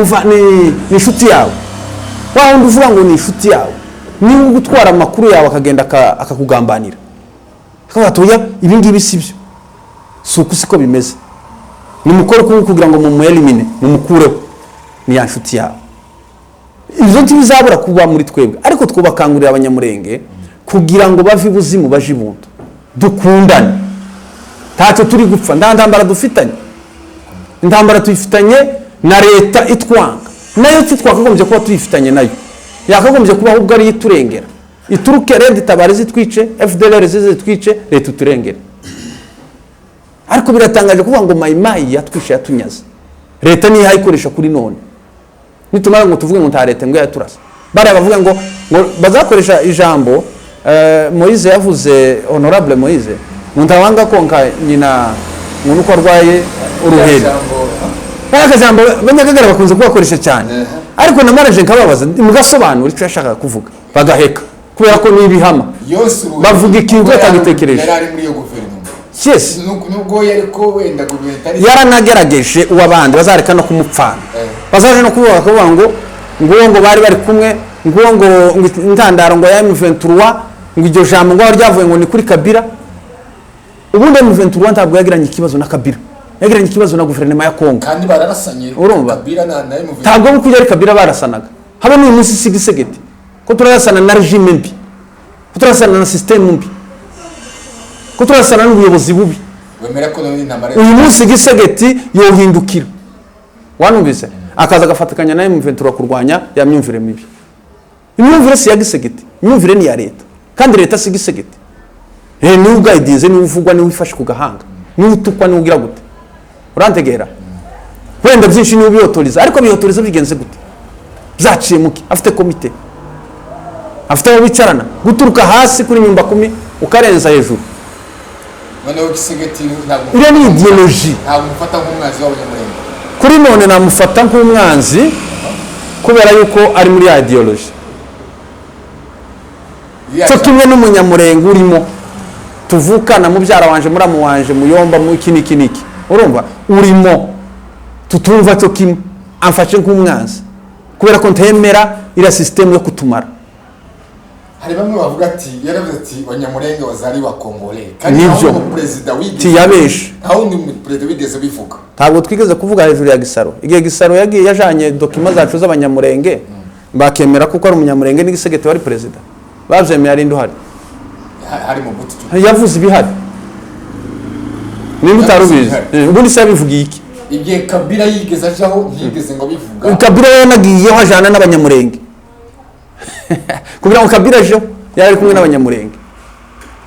[SPEAKER 2] inshuti yawe. Wa wundi uvuga ngo ni inshuti yawe, ni gutwara amakuru yawe akagenda akakugambanira, akabatuya ibi ngibi sibyo, suko siko bimeze. Ni mukoro kugira ngo mumuelimine, mumukureho, ni ya nshuti yawe. Izo nti bizabura kuba muri twebwe, ariko twubakangurira abanyamurenge kugira ngo bave ibuzimu baje ibuntu, dukundane. Ntacyo turi gupfa, ndambara dufitanye, intambara tuyifitanye na leta itwanga, nayo twakagombye kuba tuyifitanye nayo. Yakagombye kuba ahubwo ari iturengera, ituruke Red Tabara zitwice, FDLR zitwice, leta turengera. Ariko biratangaje kuvuga ngo mayimayi yatwishe yatunyaze, leta niyo hayikoresha kuri none. Nitumara ngo tuvuge ngo nta leta ngo yaturasa, bari bavuga ngo bazakoresha ijambo Moise yavuze, honorable Moise, muntawanga konka nyina uko arwaye uruheri. Akajambo banyagagara bakunze kubakoresha cyane, ariko namaraje nkababaza mugasobanura icyo yashaka kuvuga, bagaheka kubera ko nibihama bavuga ikintu atagitekereje.
[SPEAKER 1] Yari muri yo guverinoma.
[SPEAKER 2] Yes,
[SPEAKER 1] nubwo yariko wenda guverinoma
[SPEAKER 2] yaranagerageje uwabandi bazareka no kumupfana, bazaje no kuvuga ngo bari bari kumwe, ngo intandaro ngo ya M23, ngo iryo jambo ngo ryavuye ngo ni kuri Kabila. Ubundi M23 ntabwo yagiranye ikibazo na Kabila, yagiranye ikibazo na guverinoma ya Kongo,
[SPEAKER 1] kandi bararasanye.
[SPEAKER 2] Kabila na M23 ntabwo bukujya ari Kabila barasanaga. Habe ni umunsi sigisegeti ko turasana na regime mbi, ko turasana na system mbi, ko turasana n'ubuyobozi bubi.
[SPEAKER 1] Wemera ko none intambara
[SPEAKER 2] uyu munsi gisegeti yohindukira, wanumvise akaza gafatikanya na M23 kurwanya ya myumvire mibi. Imyumvire si ya gisegeti, imyumvire ni ya leta, kandi leta si gisegeti. Ni ubwayidize, ni uvugwa, ni wifashe ku gahanga, ni utukwa, ni ugira gute, urantegera. Wenda byinshi ni ubiyotoriza, ariko biyotoriza bigenze gute? Byaciye muki, afite komite, afite abo bicarana, guturuka hasi kuri nyumba 10 ukarenza hejuru.
[SPEAKER 1] None gisegeti ntabwo
[SPEAKER 2] Iyo ni ideology,
[SPEAKER 1] ntabwo mufata nk'umwanzi w'abanyamurenge.
[SPEAKER 2] Kuri none namufata nk'umwanzi kubera yuko ari muri ya ideology. Cyo kimwe n'umunyamurenge urimo tuvukana, mubyara wanje, muramu wanje, Muyomba, mu iki. Urumva urimo tutumva cyo kimwe, amfashe nk'umwanzi kubera ko ntemera ira system yo kutumara.
[SPEAKER 1] Hari bamwe bavuga ati yaravuze ati abanyamurenge wazari wa Kongole, kandi
[SPEAKER 2] nibyo
[SPEAKER 1] president w'igeze
[SPEAKER 2] tiyabeshe,
[SPEAKER 1] aho ni president w'igeze bivuga.
[SPEAKER 2] Ntabwo twigeze kuvuga hejuru ya Gisaro. Igihe Gisaro yagiye yajanye document zacu z'abanyamurenge, bakemera kuko ari umunyamurenge n'igisegete wari president, bavyemeye ari nduhari.
[SPEAKER 1] Hari mu butu
[SPEAKER 2] yavuze ibihari, ni mutarubizi. Ubundi se yabivugiye iki?
[SPEAKER 1] Igihe Kabila yigeze ajaho ntiyigeze ngo bivuga.
[SPEAKER 2] Kabila yanagiyeho ajana n'abanyamurenge kugira ngo Kabila ajeho yari kumwe n'abanyamurenge.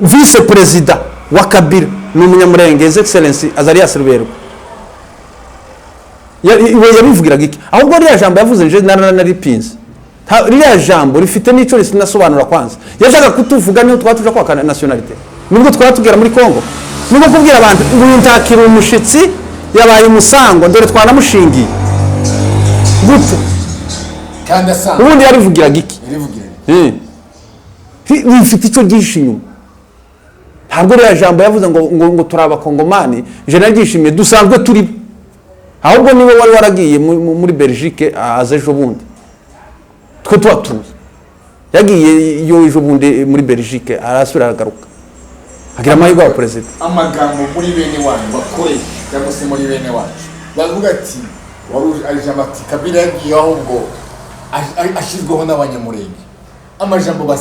[SPEAKER 2] Vice president wa Kabila ni umunyamurenge, His Excellency Azarias Ruberwa. Yabivugira iki? Ahubwo ari jambo yavuze nje naripinze. Ririya jambo rifite n'ico risinasobanura kwanza. Yashaka kutuvuga niyo twatuja kwa nationality. nubwo twatugera muri Kongo nubwo kubwira abantu ngo ntakira umushitsi yabaye umusango ndore twanamushingiye gute
[SPEAKER 1] kandi asanga
[SPEAKER 2] ubundi yarivugiraga iki bifite icyo byinshi inyuma ntabwo rero jambo yavuze ngo turi abakongomani je naryishimiye dusanzwe turi ahubwo niwe wari waragiye muri Belgique aza ejo bundi twe twatuye yagiye yo ejo bundi muri Belgique arasubira aragaruka agira amahirwe ya president
[SPEAKER 1] amagambo muri bene wanyu bakoreye cyangwa se muri bene wacu bavuga ati wari ajambo ati Kabila yagiye ahubwo ashyizweho n'abanyamurenge amajambo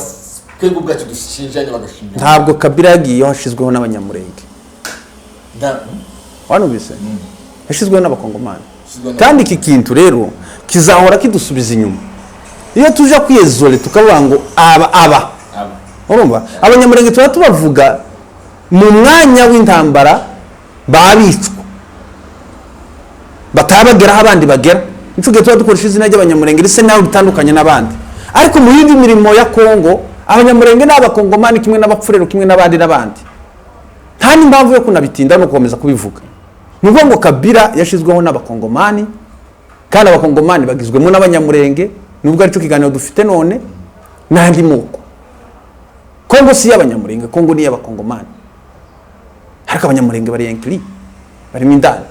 [SPEAKER 1] twebwe ubwacu dushinjanye bagashinja
[SPEAKER 2] ntabwo Kabila yagiye hashyizweho n'abanyamurenge wanubise yashyizweho n'abakongomani kandi iki kintu rero kizahora kidusubiza inyuma iyo tuje kwiyezole tukavuga ngo aba urumva abanyamurenge tuba tubavuga mu mwanya w'intambara babicwa batabageraho abandi bagera incuge tuba dukoresha izina ry'abanyamurenge risa naho bitandukanye n'abandi ariko mu yindi mirimo ya Kongo abanyamurenge n'abakongomani kimwe n'abapfurero kimwe n'abandi nta n'impamvu yo kunabitinda no gukomeza kubivuga nubwo ngo Kabila yashizweho n'abakongomani kandi abakongomani bagizwemo n'abanyamurenge nubwo aricyo kiganiro dufite none n'andi moko Kongo si y'abanyamurenge Kongo ni y'abakongomani ariko abanyamurenge bari inclus bari mindani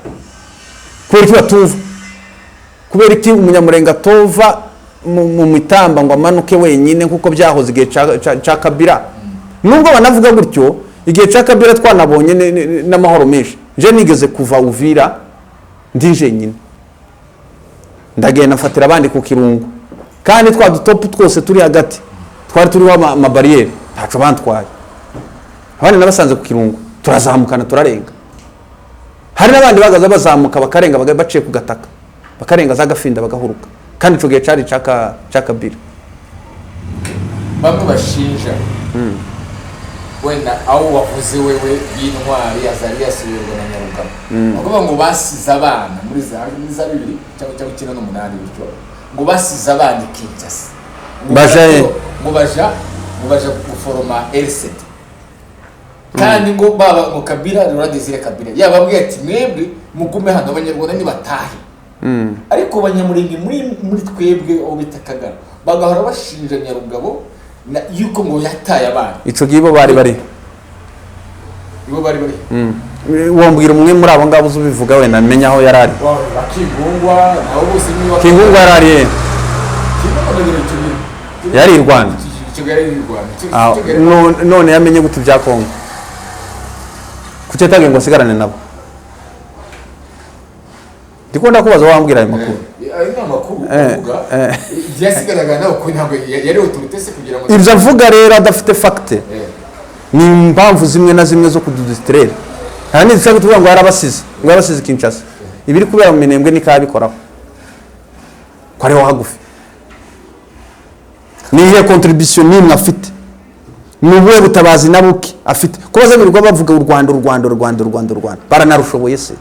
[SPEAKER 2] kubera iki batuva kubera iki umunyamurenge atova mu mitamba ngo amanuke wenyine kuko byahoze igihe ca Kabila nubwo banavuga gutyo igihe ca Kabila twanabonye n'amahoro menshi je nigeze kuva Uvira ndije nyine ndagenda mfatira abandi ku Kirungu kandi twa dutopu twose turi hagati twari turiho amabariyeri ntaco bantwaye abandi nabasanze ku Kirungu turazamukana turarenga hari n'abandi bagaza bazamuka bakarenga baciye ku gataka bakarenga za Gafinda bagahuruka kandi ico gihe cari ca Kabila
[SPEAKER 1] bamwe bashinja wenda aho wavuze wewe y'intwari azari yasubirwa na Nyarugabo bavuga ngo basize abana muri za 2 cyangwa 98 bityo ngo basize abana Kinshasa ngo baja guforoma RCD kandi ngo baba mu Kabila Laurent Désiré Kabila yababwiye ati mwebwe mugume hano abanyarwanda ni batahe ariko abanyamurenge muri twebwe aho bitakagara bagahora bashinja Nyarugabo yuko ngo yataye abana
[SPEAKER 2] ico gibo bari wombwira umwe muri abo ngabo uzubivuga we namenya aho yarari
[SPEAKER 1] Kingungwa naho bose niba
[SPEAKER 2] Kingungwa yarari yari i Rwanda none yamenye gute bya Kongo kuki atagiye ngo asigarane nabo ndikunda kubaza wambwira ayo makuru
[SPEAKER 1] yasigaraga nawe ko ntabwo yari autorité se kugira ngo
[SPEAKER 2] ibyo avuga rero adafite facte ni impamvu zimwe na zimwe zo kududistrere kandi ndetse tuvuga ngo yarabasize Kinshasa ibiri kubera mu Minembwe nikabikoraho ko ariho hagufi nihe contribution nimwe afite nubuwe butabazi nabuki afite ko bazabirirwa bavuga u Rwanda baranarushoboye se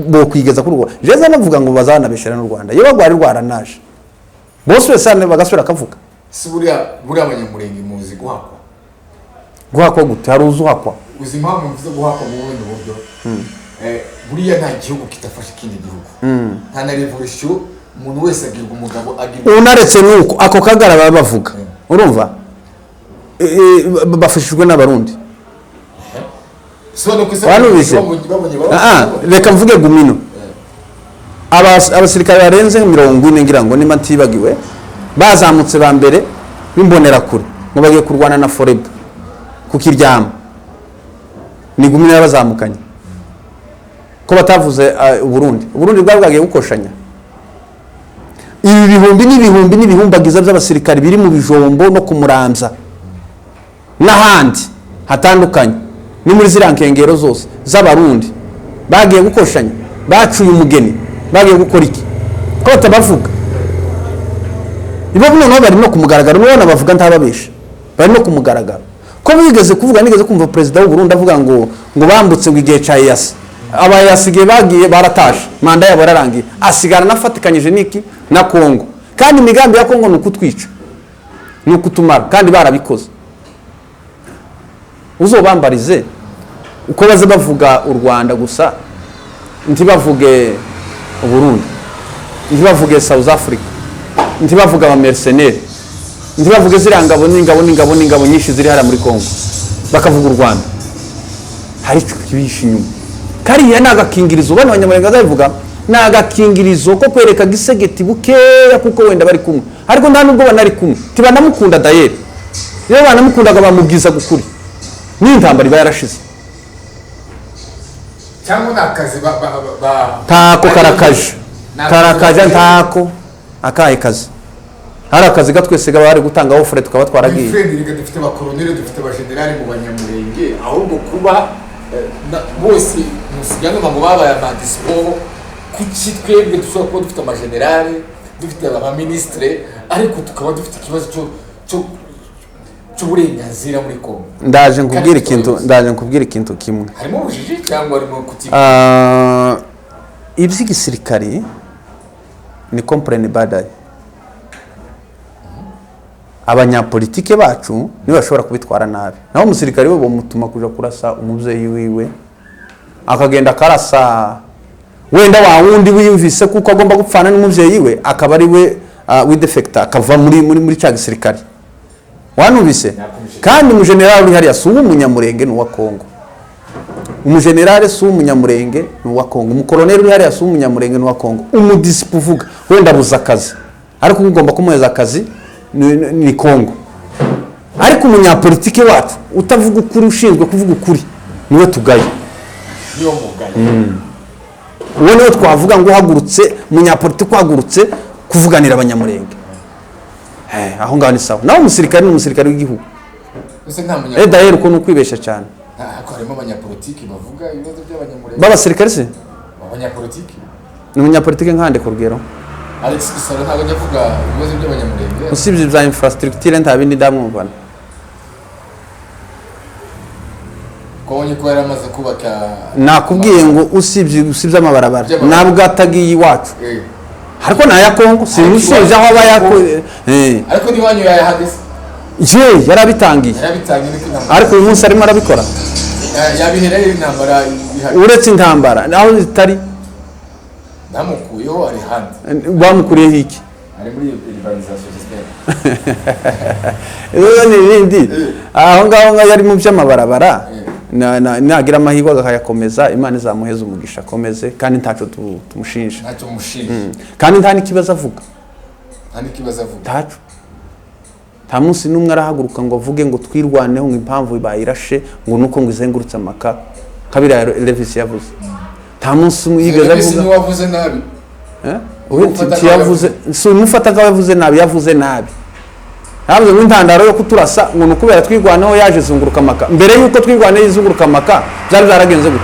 [SPEAKER 2] bo kwigeza kuri Rwanda jeza navuga ngo bazanabeshera n'u Rwanda iyo bagwari rwaranaje bose besane bagasubira kavuga
[SPEAKER 1] si buriya abanyamurenge muzi guhakwa
[SPEAKER 2] gute hari uzuhakwa
[SPEAKER 1] uzi impamvu mvuze guhakwa mu bundi buryo buriya nta gihugu kitafashe ikindi gihugu nta na revolution umuntu wese agirwa umugabo agirwa
[SPEAKER 2] unaretse nuko ako kagara baba bavuga urumva bafashijwe n'abarundi reka mvuge Gumino abasirikare barenze 40 ngira ngo nima ntibagiwe bazamutse ba mbere bimbonera kure ngo bagiye kurwana na Foreb kukiryama ni Gumino yabazamukanye ko batavuze Uburundi bwagiye gukoshanya ibi n'ibihumbagiza by'abasirikare biri mu bijombo no kumuramza n'ahandi hatandukanye ni muri zirankengero zose z'abarundi bagiye gukoshanya bacuye umugeni bagiye gukora iki ko batabavuga ibo noneho bari no kumugaragara nubona bavuga ntababesha bari no kumugaragara ko bigeze kuvuga nigeze kumva president w'u Burundi avuga ngo bambutse igihe ca EAC abayasigiye bagiye baratashe manda yabo yararangiye asigara nafatikanyije niki na Kongo kandi imigambi ya Kongo nukutwica nukutumara kandi barabikoze uzobambarize uko baze bavuga u Rwanda gusa ntibavuge u Burundi, ntibavuge South Africa, ntibavuge aba mercenaires, ntibavuge ziriya ngabo nyinshi ziri hara muri Congo, bakavuga u Rwanda. Hari kibisha inyuma kariya nagakingirizo bano abanyamurenge bazabivuga, nagakingirizo ko kwereka gisegeti bukeya kuko wenda bari kumwe, ariko nta nubwo banari kumwe tibanamukunda dayeri. Iyo banamukundaga bamubwiza gukuri n'intambara iba yarashize.
[SPEAKER 1] cyangwa nakazi
[SPEAKER 2] tako karakaje ntako akahe kazi, hari akazi gatwese gaba bari gutanga ofure tukaba twaragiye.
[SPEAKER 1] Ifrendinga dufite abakoloneli, dufite abajenerali mu banyamurenge, ahubwo kuba bose musigana ngo babaye amadisiporo, kuki twebwe dushobora kuba dufite amajenerali, dufite abaministre, ariko tukaba dufite ikibazo cy'uburenganzira muri Kongo.
[SPEAKER 2] Ndaje nkubwira ikintu kimwe.
[SPEAKER 1] Harimo ubujiji cyangwa harimo kutima?
[SPEAKER 2] Iby'igisirikari ni comprene badaye. Abanyapolitike bacu nibo bashobora kubitwara nabi. Naho umusirikari we bomutuma kuja kurasa umuvyeyi wiwe, akagenda karasa wenda wa wundi wiyumvise kuko agomba gupfana n'umuvyeyi we, akaba ari we defector akava muri cya gisirikari. Wanubise kandi umujenerali uri hariya si umunyamurenge n'uwa Kongo, umujenerali si umunyamurenge n'uwa Kongo, umukoloneli uri hariya si umunyamurenge n'uwa Kongo. Umudisipu uvuga wenda buza akazi, ariko ugomba kumuheza akazi ni Kongo. Ariko umunyapolitike wacu utavuga ukuri, ushinzwe kuvuga ukuri, niwe tugaye,
[SPEAKER 1] niyo mugaye.
[SPEAKER 2] uwo niwe twavuga ngo uhagurutse umunyapolitike uhagurutse kuvuganira abanyamurenge. Aho ngaho ni sawa. Naho umusirikari ni umusirikari w'igihugu.
[SPEAKER 1] Ese nta munyamurenge.
[SPEAKER 2] Daher uko nukwibesha cyane.
[SPEAKER 1] Ariko harimo abanyapolitike bavuga ibibazo by'abanyamurenge.
[SPEAKER 2] B'abasirikari se?
[SPEAKER 1] Abanyapolitike.
[SPEAKER 2] Ni umunyapolitike nkande ku rugero.
[SPEAKER 1] Alex Gisaro ntabwo ajya avuga ibibazo by'abanyamurenge.
[SPEAKER 2] Usibye bya infrastructure nta bindi ndamwumvana.
[SPEAKER 1] Konye ko yaramaze kubaka.
[SPEAKER 2] Nakubwiye ngo usibye amabarabara nabwo atagiye iwacu. Hariko na ya Kongo simusoje aho aba
[SPEAKER 1] ariko ni wanyu yahageze.
[SPEAKER 2] Yarabitangiye ariko uyu munsi arimo arabikora.
[SPEAKER 1] Yabihereye intambara bihari.
[SPEAKER 2] Uretse intambara naho zitari
[SPEAKER 1] namukuyeho ari handi.
[SPEAKER 2] Bamukuriye iki?
[SPEAKER 1] Ari muri urbanisation system.
[SPEAKER 2] Ni aho ngaho yari mu by'amabarabara. Nagira amahirwe agayakomeza, Imana izamuheza umugisha akomeze, kandi ntaco tumushinja.
[SPEAKER 1] Ntacyo mushinja.
[SPEAKER 2] Kandi nta n'ikibazo avuga.
[SPEAKER 1] Nta n'ikibazo avuga.
[SPEAKER 2] Taco. Nta munsi n'umwe arahaguruka ngo avuge ngo twirwaneho ngo impamvu bayirashe ngo nuko ngo izengurutse amaka kabira Levis yavuze. Nta munsi yigeze avuga.
[SPEAKER 1] Ni wavuze nabi.
[SPEAKER 2] Yavuze so mufata ko yavuze nabi, yavuze nabi. Habuze n'intandaro yo kuturasa ngo nukubera twirwaneho yaje zunguruka amaka. Mbere yuko twirwaneho izunguruka amaka byari byaragenze gute?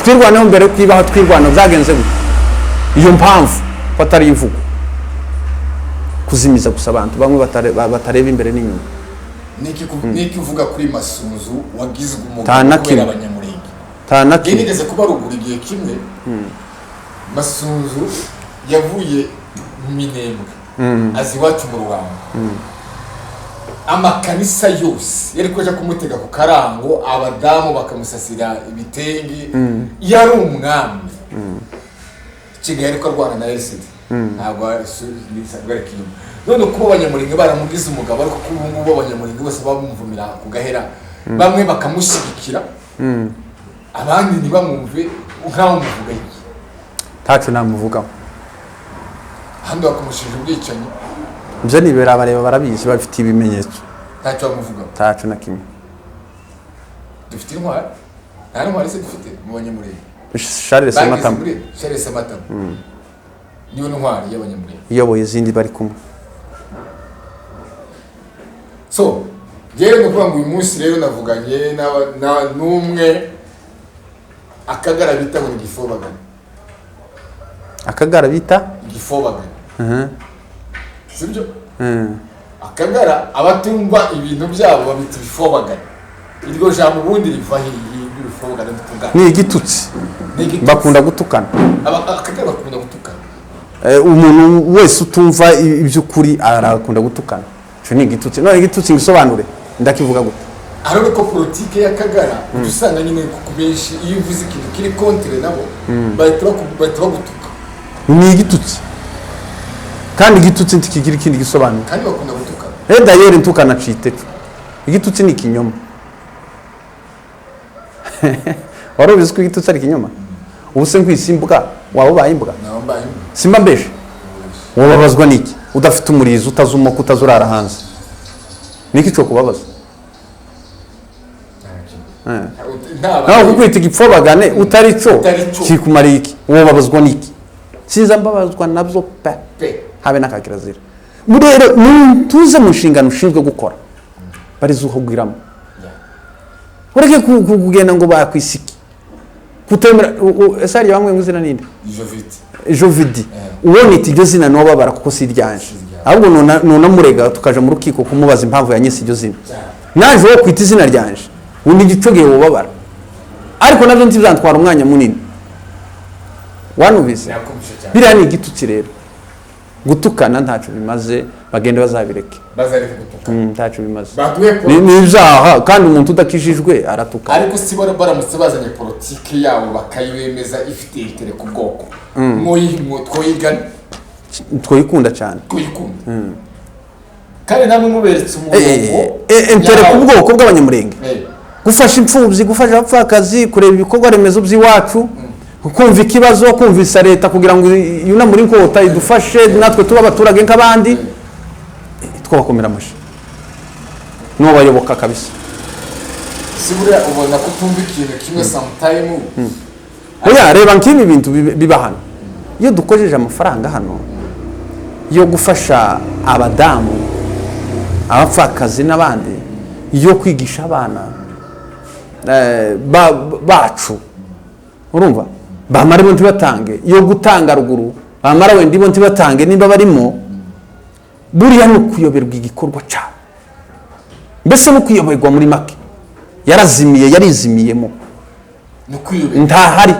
[SPEAKER 2] Twirwaneho mbere kwibaho twirwaneho byagenze gute? Iyo mpamvu patari ivugo kuzimiza gusa abantu bamwe batareba imbere n'inyuma.
[SPEAKER 1] Niki uvuga kuri Masunzu wagizwe umugabo kubera abanyamurenge?
[SPEAKER 2] Tanaki
[SPEAKER 1] nigeze kuba ruguru igihe kimwe. Masunzu yavuye mu Minembwe azi wacu mu Rwanda. Amakanisa yose yari koje kumutega ku karango, abadamu bakamusasira ibitenge. Yari umwami. Kigali ariko arwana na LCD. Ntabwo ari kintu. None kuba abanyamurenge baramugize umugabo, ariko kuba ngubo abanyamurenge bose bamumvumira ku gahera, bamwe bakamushyigikira, abandi ntibamwumve nkaho muvuga iki.
[SPEAKER 2] Tacu namuvugaho.
[SPEAKER 1] Handi bakamushinja ubwicanyi.
[SPEAKER 2] Ibyo nibera bareba barabizi, bafite ibimenyetso.
[SPEAKER 1] Ntacyo bamuvugaho.
[SPEAKER 2] Tacu na kimwe.
[SPEAKER 1] Dufite intwari. Nta ntwari se dufite mu banyamurenge.
[SPEAKER 2] Charles Matama.
[SPEAKER 1] Charles Matama. Niyo ntwari y'abanyamurenge.
[SPEAKER 2] Iyoboye izindi bari kumwe.
[SPEAKER 1] So, yewe nukuvuga ngo uyu munsi rero navuganye n'umwe Akagara bita ngo Gifobagana.
[SPEAKER 2] Akagara bita
[SPEAKER 1] Gifobagana. Sibyo? Akagara abatumva ibintu byabo babita Gifobagana. Iryo jambo ubundi riva Gifobagana dukugana.
[SPEAKER 2] Ni igitutsi. Bakunda gutukana.
[SPEAKER 1] Akagara bakunda gutukana.
[SPEAKER 2] Umuntu wese utumva iby'ukuri arakunda gutukana. Cyo ni igitutsi. None igitutsi ngisobanure ndakivuga gute?
[SPEAKER 1] ariko ko politike y'Akagara usanga nyine ku benshi iyo uvuze ikintu kiri contre nabo bahita bagutuka
[SPEAKER 2] ni igitutsi kandi igitutsi ntikigira ikindi gisobanuro
[SPEAKER 1] kandi bakunda gutuka
[SPEAKER 2] d'ailleurs ntukana cite igitutsi ni ikinyoma wari ubizi ko igitutsi ari ikinyoma ubu se nkwisimbuka waba ubaye imbuga simba mbeshe wababazwa n'iki udafite umurizo utazumuka utazurara hanze niki cyo kubabaza naho kukwita igipfobagane utari cyo kikumariye iki wababazwa n'iki sinza mbabazwa nabyo pe habe n'akakirazira rero tuze mu nshingano ushinzwe gukora barizuhugiramo ureke kugenda ngo bakwisiki kutemera esari bamwe nguzina ninde Jovidi ubone iti iryo zina no babara kuko si ryanje ahubwo nona murega tukaja mu rukiko kumubaza impamvu yanyise iryo zina naje wo kwita izina ryanje undi gicogeye wobabara ariko navyo ntibizantwara umwanya munini wanubise biriya ni igitutsi rero gutukana ntacu bimaze bagende bazabireke ntacu bimaze ni ibyaha kandi umuntu udakijijwe aratuka
[SPEAKER 1] ariko si baramutse bazanye politike yabo bakayibemeza ifite itere ku bwoko
[SPEAKER 2] twoyikunda cyane
[SPEAKER 1] kandi namwe muberetse umurongo
[SPEAKER 2] itere ku bwoko bw'abanyamurenge gufasha imfubyi gufasha abapfakazi kureba ibikorwa remezo by'iwacu kumva ikibazo kumvisa leta kugira ngo yunamure inkota idufashe natwe tuba abaturage nk'abandi twabakomera amashi n'uwo bayoboka kabisa
[SPEAKER 1] si buriya ubona ko utumva ikintu kimwe sometime
[SPEAKER 2] oya reba nk'ibi bintu biba hano iyo dukojeje amafaranga hano yo gufasha abadamu abapfakazi n'abandi yo kwigisha abana bacu urumva bamara bo ntibatange yo gutanga ruguru bamara wenda bo ntibatange nimba barimo buriya no kuyoberwa igikorwa cyabo mbese no kuyoberwa muri make yarizimiyemo
[SPEAKER 1] no kuyoberwa
[SPEAKER 2] ntahari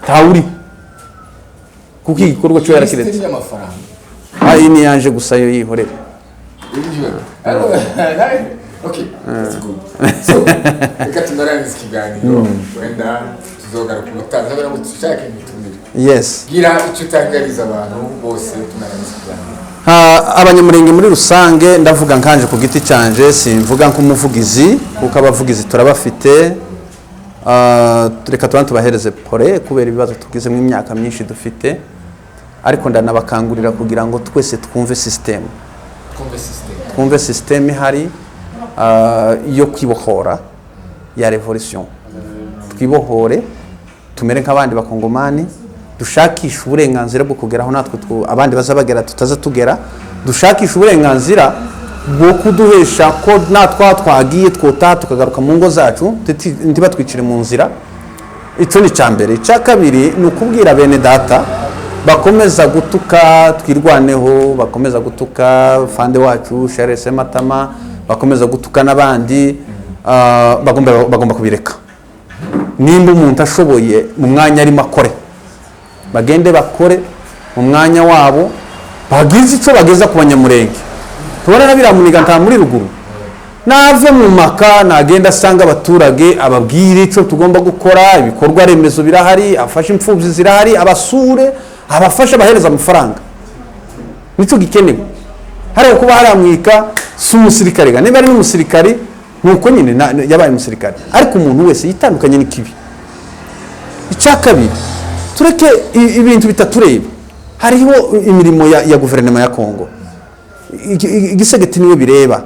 [SPEAKER 2] tawuri kuko igikorwa cyo yarakiretse ayi ni yanje gusa yo yihorera
[SPEAKER 1] okay that's good so reka tunarangiza ikiganiro wenda tuzogaruka ubutaha baramutse ushaka imitumire
[SPEAKER 2] yes
[SPEAKER 1] gira icyo utangariza abantu bose tunarangiza ikiganiro
[SPEAKER 2] abanyamurenge muri rusange ndavuga nkanje ku giti canje simvuga nk'umuvugizi kuko abavugizi turabafite reka tubahereze pore kubera ibibazo tugizemo imyaka myinshi dufite ariko ndanabakangurira kugira ngo twese twumve system ihari yo kwibohora ya revolution twibohore tumere nk'abandi bakongomani dushakisha uburenganzira bwo kugeraho natwe abandi bazabagera tutaza tugera dushakisha uburenganzira bwo kuduhesha ko natwa twagiye twota tukagaruka mu ngo zacu ntibatwicire mu nzira icyo ni cyambere cya kabiri ni ukubwira bene data bakomeza gutuka twirwaneho bakomeza gutuka fande wacu Charles Matama bakomeza gutuka n'abandi bagomba kubireka nimba umuntu ashoboye mu mwanya arimo akore bagende bakore mu mwanya wabo bagize icyo bageza ku banyamurenge tubona nabiramuniga nta muri ruguru nave mu maka nagenda asanga abaturage ababwire icyo tugomba gukora ibikorwa remezo birahari afashe imfubyi zirahari abasure abafasha bahereza amafaranga nicyo gikenewe hari kuba haramwika si umusirikare niba ari n'umusirikare nuko nyine yabaye umusirikare ariko umuntu wese yitandukanye n'ikibi icya kabiri tureke ibintu bitatureba hariho imirimo ya guverinoma ya Kongo igisegeti niwe bireba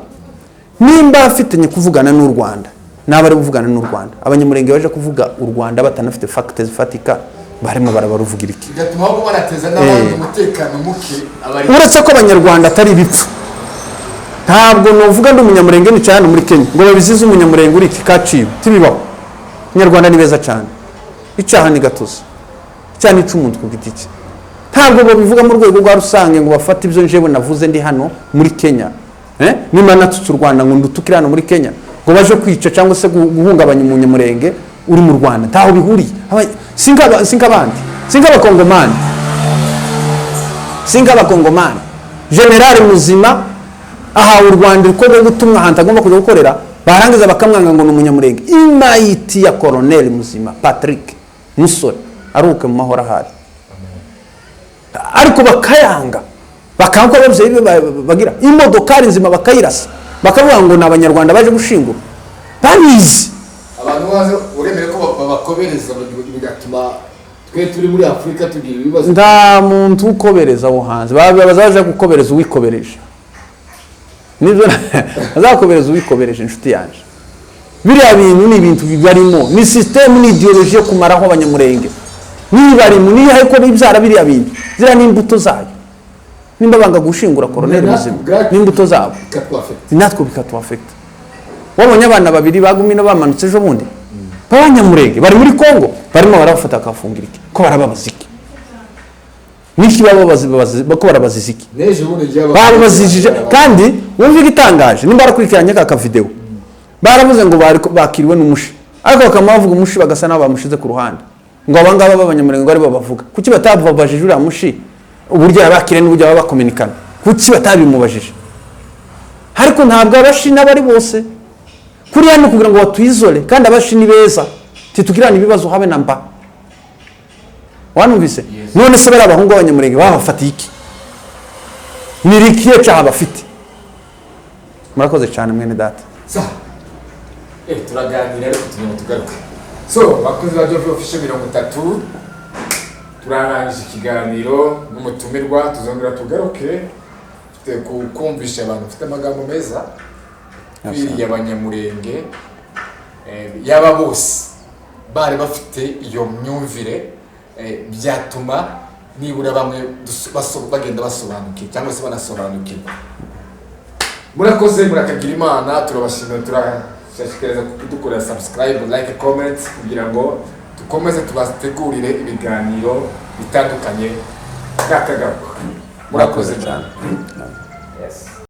[SPEAKER 2] nimba afitanye kuvugana n'u Rwanda n'abari kuvugana n'u Rwanda abanyamurenge baje kuvuga u Rwanda batanafite facts zifatika barimo barabaruvugira iki
[SPEAKER 1] gatuma aho barateza n'abandi umutekano muke
[SPEAKER 2] uretse ko abanyarwanda atari bipfu ntabwo novuga ndi umunyamurenge ni cyane muri Kenya ngo babizize umunyamurenge uri kikaciwe tibibaho Nyarwanda ni beza cyane icyaha ni gatozi cyane icumuntu ku giti cye ntabwo babivuga mu rwego rwa rusange ngo bafate ibyo njewe navuze ndi hano muri Kenya nimana tutsu Rwanda ngo ndutukira hano muri Kenya ngo baje kwica cyangwa se guhungabanya umunyamurenge uri mu Rwanda ntaho bihuriye singa abakongomani general muzima ahawe urwandiko rwo gutumwa ahantu agomba kujya gukorera, barangiza bakamwanga ngo ni umunyamurenge. Imayiti ya Colonel muzima Patrick Musore aruke mu mahoro ahari, ariko bakayanga, bakanga ababyeyi bagira imodokari nzima bakayirasa, bakavuga ngo ni abanyarwanda baje gushingura babizi.
[SPEAKER 1] Abantu baje uremere ko babakobereza bigatuma twe turi muri Afrika tugira ibibazo.
[SPEAKER 2] Nda muntu ukobereza wo hanze bazaje gukobereza uwikobereje, nibyo azakobereza uwikobereje. Inshuti yanje, biriya bintu ni ibintu bibarimo, ni system, ni ideology yo kumaraho abanyamurenge, nibarimo niyo ariko nibyara biriya bintu zira n'imbuto zayo, nimba banga gushingura Colonel muzima n'imbuto zabo natwe bikatwafekta. Wabonye abana babiri bagumino bamanutse ejo bundi b'abanyamurenge bari muri Kongo, barimo barabafata akafungira iki ko barababaziki niki bako barabaziziki barabazijije. Kandi wumva igitangaje, nimba barakurikiranye aka video baravuze ngo bakiriwe n'umushi, ariko bakamavuga umushi bagasa nabo bamushize ku ruhande, ngo abangaba b'abanyamurenge ngo ari bo bavuga. Kuki batababajije uriya mushi uburyo yabakire n'uburyo babakominikana? Kuki batabimubajije? Ariko ntabwo abashi n'abari bose kuri hano kugira ngo batwizole, kandi abashi ni beza titugirana ibibazo habe namba. Wanumvise? None se bari abahungu b'abanyamurenge babafatiye iki? Nirikiye cyaha bafite. Murakoze cyane mwene data.
[SPEAKER 1] Turaganira ariko tugaruka. Bakozi ba Jovi Official 30 turarangije ikiganiro n'umutumirwa, tuzongera tugaruke kumvisha abantu ufite amagambo meza kwiriye abanyamurenge, yaba bose bari bafite iyo myumvire, byatuma nibura bamwe bagenda basobanukiwe cyangwa se banasobanukirwa. Murakoze, murakagira Imana, turabashimira, turashishikariza kudukorera subscribe, like, comment kugira ngo dukomeze tubategurire ibiganiro bitandukanye byakagaruka. Murakoze cyane.